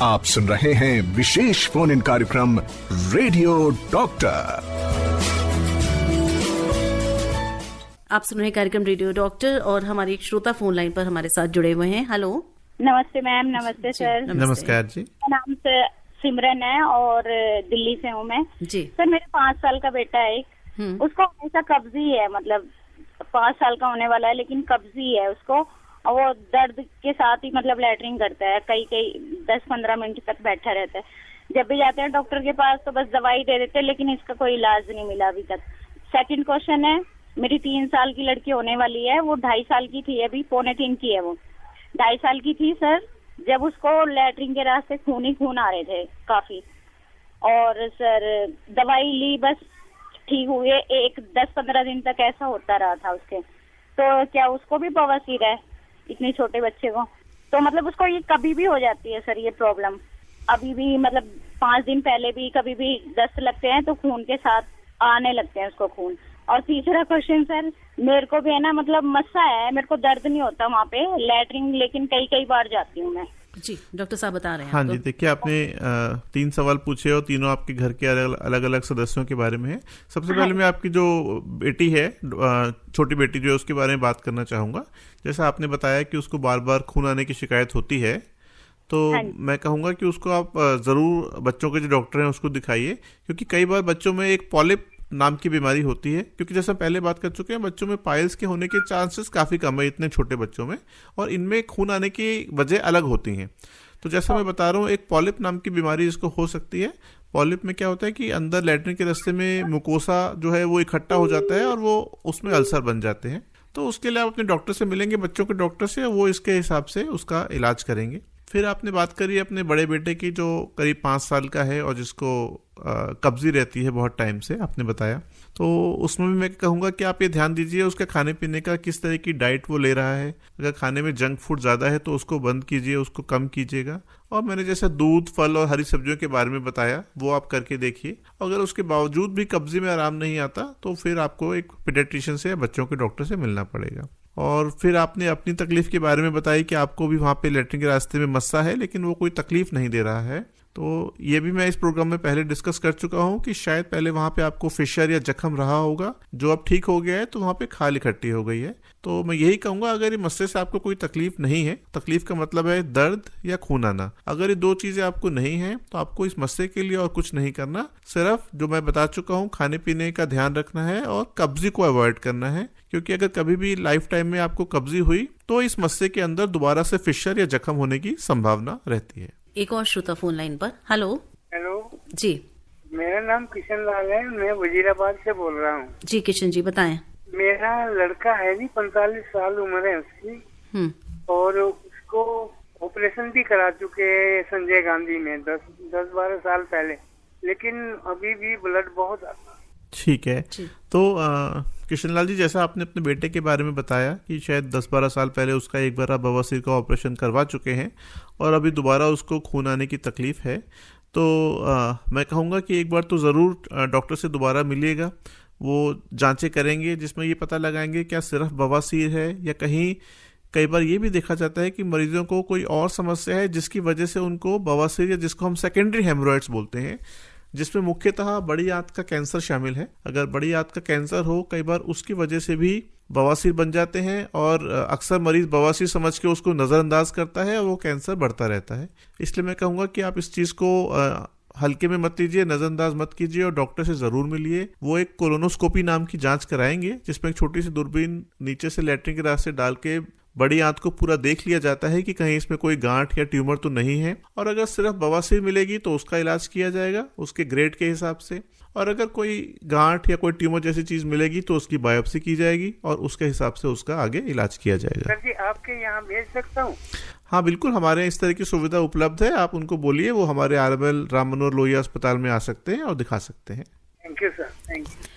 आप सुन रहे हैं विशेष फोन इन कार्यक्रम रेडियो डॉक्टर। आप सुन रहे हैं कार्यक्रम रेडियो डॉक्टर, और हमारे एक श्रोता फोन लाइन पर हमारे साथ जुड़े हुए हैं। हेलो, नमस्ते मैम। नमस्ते सर। नमस्कार जी। मेरा नाम से सिमरन है और दिल्ली से हूँ मैं जी। सर, मेरे 5 साल का बेटा है एक, उसको हमेशा कब्जी है, मतलब 5 साल का होने वाला है लेकिन कब्जी है उसको, और वो दर्द के साथ ही मतलब लैटरिन करता है, कई 10-15 मिनट तक बैठा रहता है। जब भी जाते हैं डॉक्टर के पास तो बस दवाई दे देते हैं, लेकिन इसका कोई इलाज नहीं मिला अभी तक। सेकंड क्वेश्चन है, मेरी 3 साल की लड़की होने वाली है, वो 2.5 साल की थी, अभी 2.25 की है वो। 2.5 साल की थी सर, जब उसको लैटरिन के रास्ते खून ही खून आ रहे थे काफी, और सर दवाई ली, बस ठीक हुए 10-15 दिन तक ऐसा होता रहा था उसके। तो क्या उसको भी बवासीर है इतने छोटे बच्चे को? तो मतलब उसको ये कभी भी हो जाती है सर ये प्रॉब्लम, अभी भी मतलब 5 दिन पहले भी कभी भी दस्त लगते हैं तो खून के साथ आने लगते हैं उसको खून। और तीसरा क्वेश्चन सर, मेरे को भी है ना, मतलब मस्सा है, मेरे को दर्द नहीं होता वहाँ पे लैटरिन, लेकिन कई बार जाती हूँ मैं, जी डॉक्टर साहब बता रहे हैं। हाँ जी, देखिए आपने 3 सवाल पूछे और तीनों आपके घर के अलग अलग सदस्यों के बारे में है। सबसे पहले मैं आपकी जो बेटी है, छोटी बेटी जो है, उसके बारे में बात करना चाहूँगा। जैसा आपने बताया कि उसको बार बार खून आने की शिकायत होती है, तो मैं कहूँगा कि उसको आप ज़रूर बच्चों के जो डॉक्टर हैं उसको दिखाइए, क्योंकि कई बार बच्चों में एक पॉलिप नाम की बीमारी होती है। क्योंकि जैसा पहले बात कर चुके हैं, बच्चों में पाइल्स के होने के चांसेस काफ़ी कम है इतने छोटे बच्चों में, और इनमें खून आने की वजह अलग होती हैं। तो जैसा मैं बता रहा हूँ, एक पॉलिप नाम की बीमारी जिसको हो सकती है। पॉलिप में क्या होता है कि अंदर लैट्रिन के रास्ते में मुकोसा जो है वो इकट्ठा हो जाता है और वो उसमें अल्सर बन जाते हैं। तो उसके लिए आप अपने डॉक्टर से मिलेंगे, बच्चों के डॉक्टर से, वो इसके हिसाब से उसका इलाज करेंगे। फिर आपने बात करी अपने बड़े बेटे की जो करीब 5 साल का है और जिसको कब्जी रहती है बहुत टाइम से, आपने बताया। तो उसमें भी मैं कहूँगा कि आप ये ध्यान दीजिए उसके खाने पीने का, किस तरह की डाइट वो ले रहा है। अगर खाने में जंक फूड ज़्यादा है तो उसको बंद कीजिए, उसको कम कीजिएगा। और मैंने जैसा दूध, फल और हरी सब्जियों के बारे में बताया, वो आप करके देखिए। अगर उसके बावजूद भी कब्जी में आराम नहीं आता तो फिर आपको एक पीडियाट्रिशियन से या बच्चों के डॉक्टर से मिलना पड़ेगा। और फिर आपने अपनी तकलीफ के बारे में बताई कि आपको भी वहाँ पे लैट्रिन के रास्ते में मस्सा है, लेकिन वो कोई तकलीफ नहीं दे रहा है। तो ये भी मैं इस प्रोग्राम में पहले डिस्कस कर चुका हूँ कि शायद पहले वहाँ पे आपको फिशर या जख्म रहा होगा, जो अब ठीक हो गया है, तो वहाँ पे खाल इकट्ठी हो गई है। तो मैं यही कहूँगा, अगर ये मस्से से आपको कोई तकलीफ नहीं है, तकलीफ का मतलब है दर्द या खून आना, अगर ये 2 चीज़ें आपको नहीं है तो आपको इस मस्से के लिए और कुछ नहीं करना, सिर्फ जो मैं बता चुका हूँ खाने पीने का ध्यान रखना है और कब्जी को अवॉइड करना है। क्योंकि अगर कभी भी लाइफ टाइम में आपको कब्जी हुई तो इस मस्से के अंदर दोबारा से फिशर या जख्म होने की संभावना रहती है। एक और श्रोता फोन लाइन पर। हेलो जी, मेरा नाम किशन लाल है, मैं वजीराबाद से बोल रहा हूँ। जी किशन जी बताएं। मेरा लड़का है जी, 45 साल उम्र है उसकी, और उसको ऑपरेशन भी करा चुके हैं संजय गांधी में 10-12 साल पहले, लेकिन अभी भी ब्लड बहुत आता है। ठीक है, तो किशनलाल जी, जैसा आपने अपने बेटे के बारे में बताया कि शायद 10-12 साल पहले उसका एक बार बवासीर का ऑपरेशन करवा चुके हैं और अभी दोबारा उसको खून आने की तकलीफ है, तो मैं कहूँगा कि एक बार तो ज़रूर डॉक्टर से दोबारा मिलिएगा। वो जांचें करेंगे जिसमें ये पता लगाएंगे क्या सिर्फ बवासीर है या कई बार ये भी देखा जाता है कि मरीजों को कोई और समस्या है जिसकी वजह से उनको बवासीर, या जिसको हम सेकेंडरी हेमोरॉइड्स बोलते हैं, जिसमें मुख्यतः बड़ी आंत का कैंसर शामिल है। अगर बड़ी आंत का कैंसर हो, कई बार उसकी वजह से भी बवासीर बन जाते हैं और अक्सर मरीज बवासीर समझ के उसको नज़रअंदाज करता है और वो कैंसर बढ़ता रहता है। इसलिए मैं कहूँगा कि आप इस चीज़ को हल्के में मत लीजिए, नज़रअंदाज मत कीजिए और डॉक्टर से ज़रूर मिलिए। वो एक कोलोनोस्कोपी नाम की जांच कराएंगे जिसमें एक छोटी सी दूरबीन नीचे से लैट्रिन के रास्ते डाल के बड़ी आंत को पूरा देख लिया जाता है कि कहीं इसमें कोई गांठ या ट्यूमर तो नहीं है, और अगर सिर्फ बवासीर मिलेगी तो उसका इलाज किया जाएगा उसके ग्रेड के हिसाब से, और अगर कोई गांठ या कोई ट्यूमर जैसी चीज मिलेगी तो उसकी बायोप्सी की जाएगी और उसके हिसाब से उसका आगे इलाज किया जाएगा। सर जी, आपके यहाँ भेज सकता हूँ? हाँ बिल्कुल, हमारे इस तरह की सुविधा उपलब्ध है। आप उनको बोलिए, वो हमारे RML राम मनोहर लोहिया अस्पताल में आ सकते हैं और दिखा सकते हैं। Thank you sir.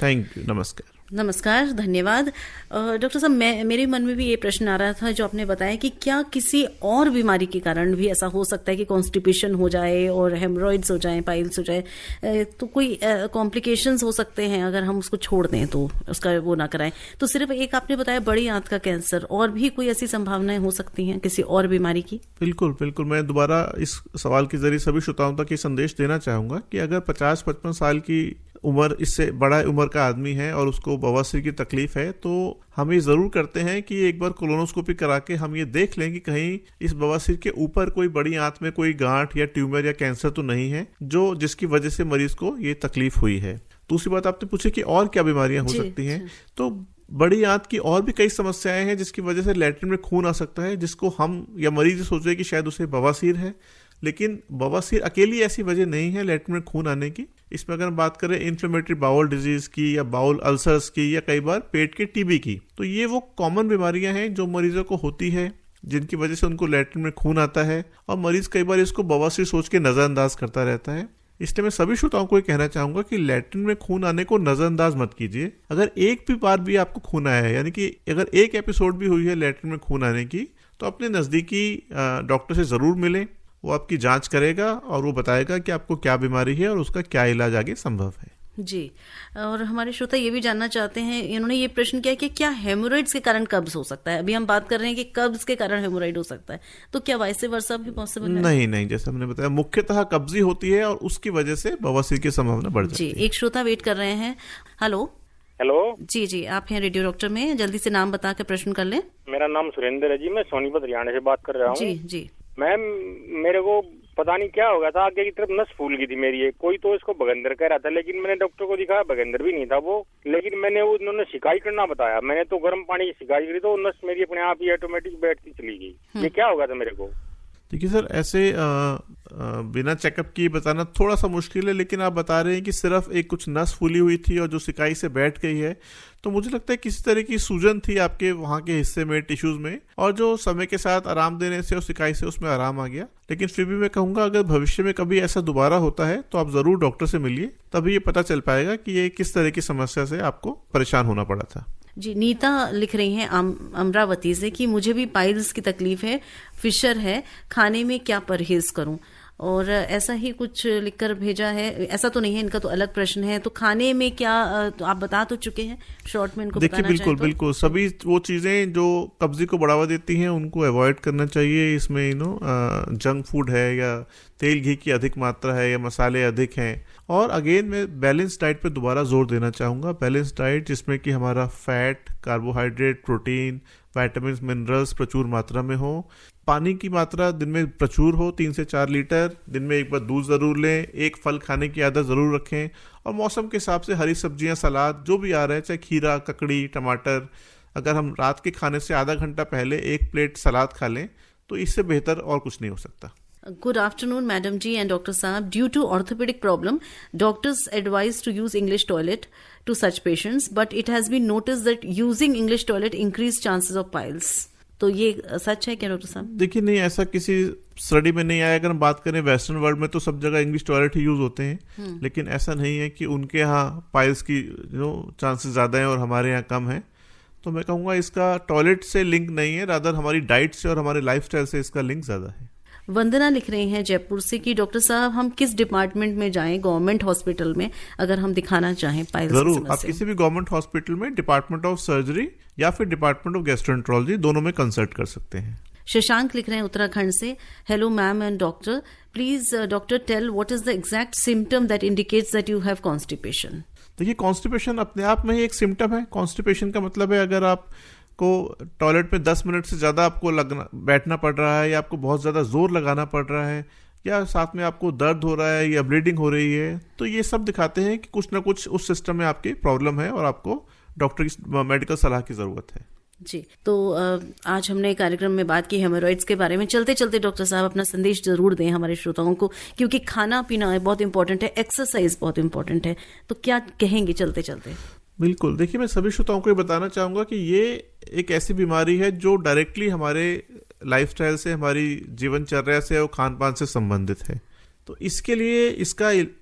Thank you. नमस्कार। नमस्कार, धन्यवाद। डॉक्टर साहब, मेरे मन में भी ये प्रश्न आ रहा था जो आपने बताया कि क्या किसी और बीमारी के कारण भी ऐसा हो सकता है कि कॉन्स्टिपेशन हो जाए और हेमोरॉइड्स हो जाए, पाइल्स हो जाए, तो कोई कॉम्प्लिकेशंस हो सकते हैं अगर हम उसको छोड़ दें तो उसका वो ना कराएं। तो सिर्फ एक आपने बताया बड़ी आंत का कैंसर, और भी कोई ऐसी संभावनाएं हो सकती हैं किसी और बीमारी की? बिल्कुल बिल्कुल, मैं दोबारा इस सवाल के जरिए सभी श्रोताओं तक ये संदेश देना चाहूंगा कि अगर 50-55 साल की उम्र, इससे बड़ा उम्र का आदमी है और उसको बवासीर की तकलीफ है, तो हम ये जरूर करते हैं कि एक बार कोलोनोस्कोपी करा के हम ये देख लें कि कहीं इस बवासीर के ऊपर कोई बड़ी आंत में कोई गांठ या ट्यूमर या कैंसर तो नहीं है जो जिसकी वजह से मरीज को ये तकलीफ हुई है। दूसरी बात आपने पूछी कि और क्या बीमारियां हो सकती हैं, तो बड़ी आंत की और भी कई समस्याएं हैं जिसकी वजह से लैट्रिन में खून आ सकता है, जिसको हम या मरीज सोच रहे कि शायद उसे बवासीर है, लेकिन बवासीर अकेली ऐसी वजह नहीं है लैट्रिन में खून आने की। इसमें अगर हम बात करें इन्फ्लेमेटरी बाउल डिजीज की या बाउल अल्सर्स की या कई बार पेट के टीबी की, तो ये वो कॉमन बीमारियां हैं जो मरीजों को होती है जिनकी वजह से उनको लैट्रिन में खून आता है, और मरीज कई बार इसको बवासीर सोच के नजरअंदाज करता रहता है। इसलिए मैं सभी श्रोताओं को ये कहना चाहूंगा कि लैट्रिन में खून आने को नजरअंदाज मत कीजिए। अगर एक भी बार भी आपको खून आया है, यानी कि अगर एक एपिसोड भी हुई है लैट्रिन में खून आने की, तो अपने नजदीकी डॉक्टर से जरूर मिलें। वो आपकी जांच करेगा और वो बताएगा कि आपको क्या बीमारी है और उसका क्या इलाज आगे संभव है। जी, और हमारे श्रोता ये भी जानना चाहते हैं, इन्होंने ये प्रश्न किया कि क्या हेमोरॉइड्स के कारण कब्ज हो सकता है? अभी हम बात कर रहे हैं कि कब्ज के कारण हेमोरॉइड हो सकता है, तो क्या वाइस वर्सा भी पॉसिबल है? नहीं, जैसे हमने बताया मुख्यतः कब्जी होती है और उसकी वजह से बवासीर की संभावना बढ़ जाती है। जी, एक श्रोता वेट कर रहे हैं। हेलो जी, आप हैं रेडियो डॉक्टर में, जल्दी से नाम बता के प्रश्न कर लें। मेरा नाम सुरेंद्र है जी, मैं सोनीपत हरियाणा से बात कर रहा हूँ। जी मैम, मेरे को पता नहीं क्या हो गया था, आगे की तरफ नस फूल गई थी मेरी। कोई तो इसको बगंदर कह रहा था, लेकिन मैंने डॉक्टर को दिखाया, बगंदर भी नहीं था वो। लेकिन मैंने उन्होंने सिकाई करना बताया, मैंने तो गर्म पानी की सिकाई करी तो नस मेरी अपने आप ही ऑटोमेटिक बैठती चली गई। ये क्या हो गया था मेरे को? देखिए सर, ऐसे बिना चेकअप किए बताना थोड़ा सा मुश्किल है, लेकिन आप बता रहे हैं कि सिर्फ एक कुछ नस फूली हुई थी और जो सिकाई से बैठ गई है, तो मुझे लगता है किसी तरह की सूजन थी आपके वहाँ के हिस्से में, टिश्यूज में, और जो समय के साथ आराम देने से और सिकाई से उसमें आराम आ गया। लेकिन फिर भी मैं कहूँगा अगर भविष्य में कभी ऐसा दोबारा होता है तो आप ज़रूर डॉक्टर से मिलिए, तभी ये पता चल पाएगा कि ये किस तरह की समस्या से आपको परेशान होना पड़ा था। जी, नीता लिख रही हैं अमरावती से कि मुझे भी पाइल्स की तकलीफ है, फिशर है, खाने में क्या परहेज करूं? और ऐसा ही कुछ लिखकर भेजा है। ऐसा तो नहीं है, इनका तो अलग प्रश्न है। तो खाने में क्या, तो आप बता तो चुके हैं, शॉर्ट में इनको देखिए बिल्कुल सभी वो चीजें जो कब्जी को बढ़ावा देती हैं उनको अवॉइड करना चाहिए। इसमें जंक फूड है या तेल घी की अधिक मात्रा है या मसाले अधिक हैं। और अगेन मैं बैलेंस डाइट पे दोबारा जोर देना चाहूँगा। बैलेंस डाइट जिसमें कि हमारा fat, carbohydrate, protein, vitamin, minerals प्रचुर मात्रा में हो। पानी की मात्रा दिन में प्रचुर हो, 3 से 4 लीटर। दिन में एक बार दूध ज़रूर लें, एक फल खाने की आदत ज़रूर रखें, और मौसम के हिसाब से हरी सब्जियां, सलाद जो भी आ रहा है, चाहे खीरा, ककड़ी, टमाटर, अगर हम रात के खाने से आधा घंटा पहले एक प्लेट सलाद खा लें तो इससे बेहतर और कुछ नहीं हो सकता। Good afternoon, Madam Ji and Dr. Saab. Due to orthopedic problem, doctors advise to use English toilet to such patients, but it has been noticed that using English toilet increase chances of piles. तो ये सच है क्या doctor साहब? देखिए नहीं, ऐसा किसी study में नहीं आया। अगर हम बात करें वेस्टर्न वर्ल्ड में तो सब जगह इंग्लिश टॉयलेट ही यूज होते हैं, लेकिन ऐसा नहीं है कि उनके यहाँ पाइल्स की चांसेस ज़्यादा हैं और हमारे यहाँ कम है। तो मैं कहूँगा इसका टॉयलेट से लिंक नहीं है, रादर हमारी डाइट से और हमारे लाइफस्टाइल से इसका लिंक ज़्यादा है। वंदना लिख रही हैं जयपुर से कि डॉक्टर साहब हम किस डिपार्टमेंट में जाएं गवर्नमेंट हॉस्पिटल में अगर हम दिखाना चाहें पाइल्स की समस्या? जरूर, आप किसी भी गवर्नमेंट हॉस्पिटल में डिपार्टमेंट ऑफ सर्जरी या फिर डिपार्टमेंट ऑफ गैस्ट्रोएंटरोलॉजी दोनों में कंसल्ट कर सकते हैं। शशांक लिख रहे हैं उत्तराखंड से, hello ma'am and doctor, please doctor tell what is the exact symptom that indicates that you have constipation. देखिए कॉन्स्टिपेशन अपने आप में ही एक सिम्टम है। कॉन्स्टिपेशन का मतलब है अगर आप को टॉयलेट में 10 मिनट से ज़्यादा आपको बैठना पड़ रहा है, या आपको बहुत ज़्यादा जोर लगाना पड़ रहा है, या साथ में आपको दर्द हो रहा है या ब्लीडिंग हो रही है, तो ये सब दिखाते हैं कि कुछ ना कुछ उस सिस्टम में आपकी प्रॉब्लम है और आपको डॉक्टर की मेडिकल सलाह की ज़रूरत है। जी, तो आज हमने कार्यक्रम में बात की हेमोरॉइड्स के बारे में। चलते चलते डॉक्टर साहब अपना संदेश जरूर दें हमारे श्रोताओं को, क्योंकि खाना पीना बहुत इंपॉर्टेंट है, एक्सरसाइज बहुत इंपॉर्टेंट है, तो क्या कहेंगे चलते चलते? बिल्कुल, देखिए मैं सभी श्रोताओं को ये बताना चाहूँगा कि ये एक ऐसी बीमारी है जो डायरेक्टली हमारे लाइफस्टाइल से, हमारी जीवनचर्या से और खान पान से संबंधित है। तो इसके लिए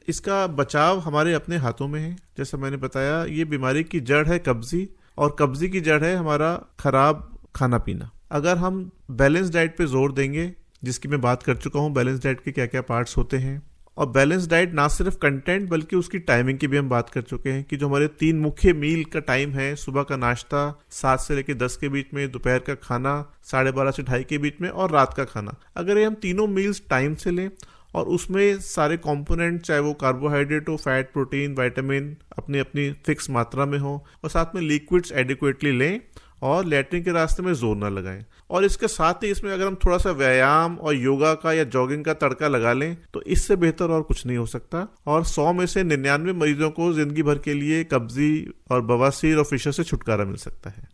इसका बचाव हमारे अपने हाथों में है। जैसा मैंने बताया, ये बीमारी की जड़ है कब्जी, और कब्जी की जड़ है हमारा खराब खाना पीना। अगर हम बैलेंस डाइट पे जोर देंगे, जिसकी मैं बात कर चुका हूँ, बैलेंस डाइट के क्या क्या पार्ट्स होते हैं, और बैलेंस डाइट ना सिर्फ कंटेंट बल्कि उसकी टाइमिंग की भी हम बात कर चुके हैं कि जो हमारे 3 मुख्य मील का टाइम है, सुबह का नाश्ता 7 से लेकर 10 के बीच में, दोपहर का खाना 12:30 से 2:30 के बीच में, और रात का खाना, अगर ये हम तीनों मील्स टाइम से लें और उसमें सारे कंपोनेंट, चाहे वो कार्बोहाइड्रेट हो, फैट, प्रोटीन, विटामिन अपनी अपनी फिक्स मात्रा में हो, और साथ में लिक्विड्स एडिक्वेटली लें और लैट्रिन के रास्ते में जोर ना लगाएं, और इसके साथ ही इसमें अगर हम थोड़ा सा व्यायाम और योगा का या जॉगिंग का तड़का लगा लें तो इससे बेहतर और कुछ नहीं हो सकता। और 100 में से 99 मरीजों को जिंदगी भर के लिए कब्जी और बवासीर और फिशर से छुटकारा मिल सकता है।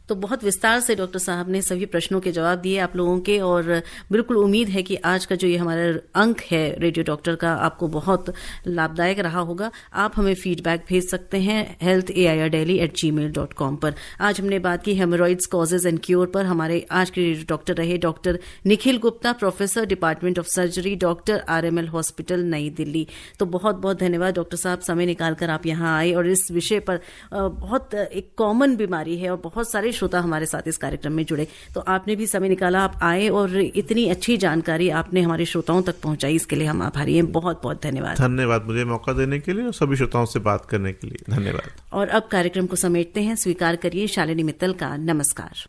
तो बहुत विस्तार से डॉक्टर साहब ने सभी प्रश्नों के जवाब दिए आप लोगों के, और बिल्कुल उम्मीद है कि आज का जो ये हमारा अंक है रेडियो डॉक्टर का आपको बहुत लाभदायक रहा होगा। आप हमें फीडबैक भेज सकते हैं healthairdelhi@gmail.com पर। आज हमने बात की हेमोरॉइड्स कॉजेज एंड क्योर पर। हमारे आज के रेडियो डॉक्टर रहे doctor Nikhil Gupta, professor department of surgery, doctor RML hospital नई दिल्ली। तो बहुत बहुत धन्यवाद डॉक्टर साहब, समय निकाल कर आप यहाँ आए और इस विषय पर बहुत एक कॉमन बीमारी है और बहुत सारे सारे श्रोता हमारे साथ इस कार्यक्रम में जुड़े। तो आपने भी समय निकाला, आप आए और इतनी अच्छी जानकारी आपने हमारे श्रोताओं तक पहुंचाई, इसके लिए हम आभारी हैं। बहुत बहुत धन्यवाद। धन्यवाद मुझे मौका देने के लिए और सभी श्रोताओं से बात करने के लिए धन्यवाद। और अब कार्यक्रम को समेटते हैं। स्वीकार करिए शालिनी मित्तल का नमस्कार।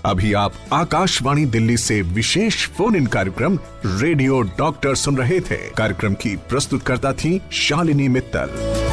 अभी आप आकाशवाणी दिल्ली से विशेष फोन इन कार्यक्रम रेडियो डॉक्टर सुन रहे थे। कार्यक्रम की प्रस्तुतकर्ता थी शालिनी मित्तल।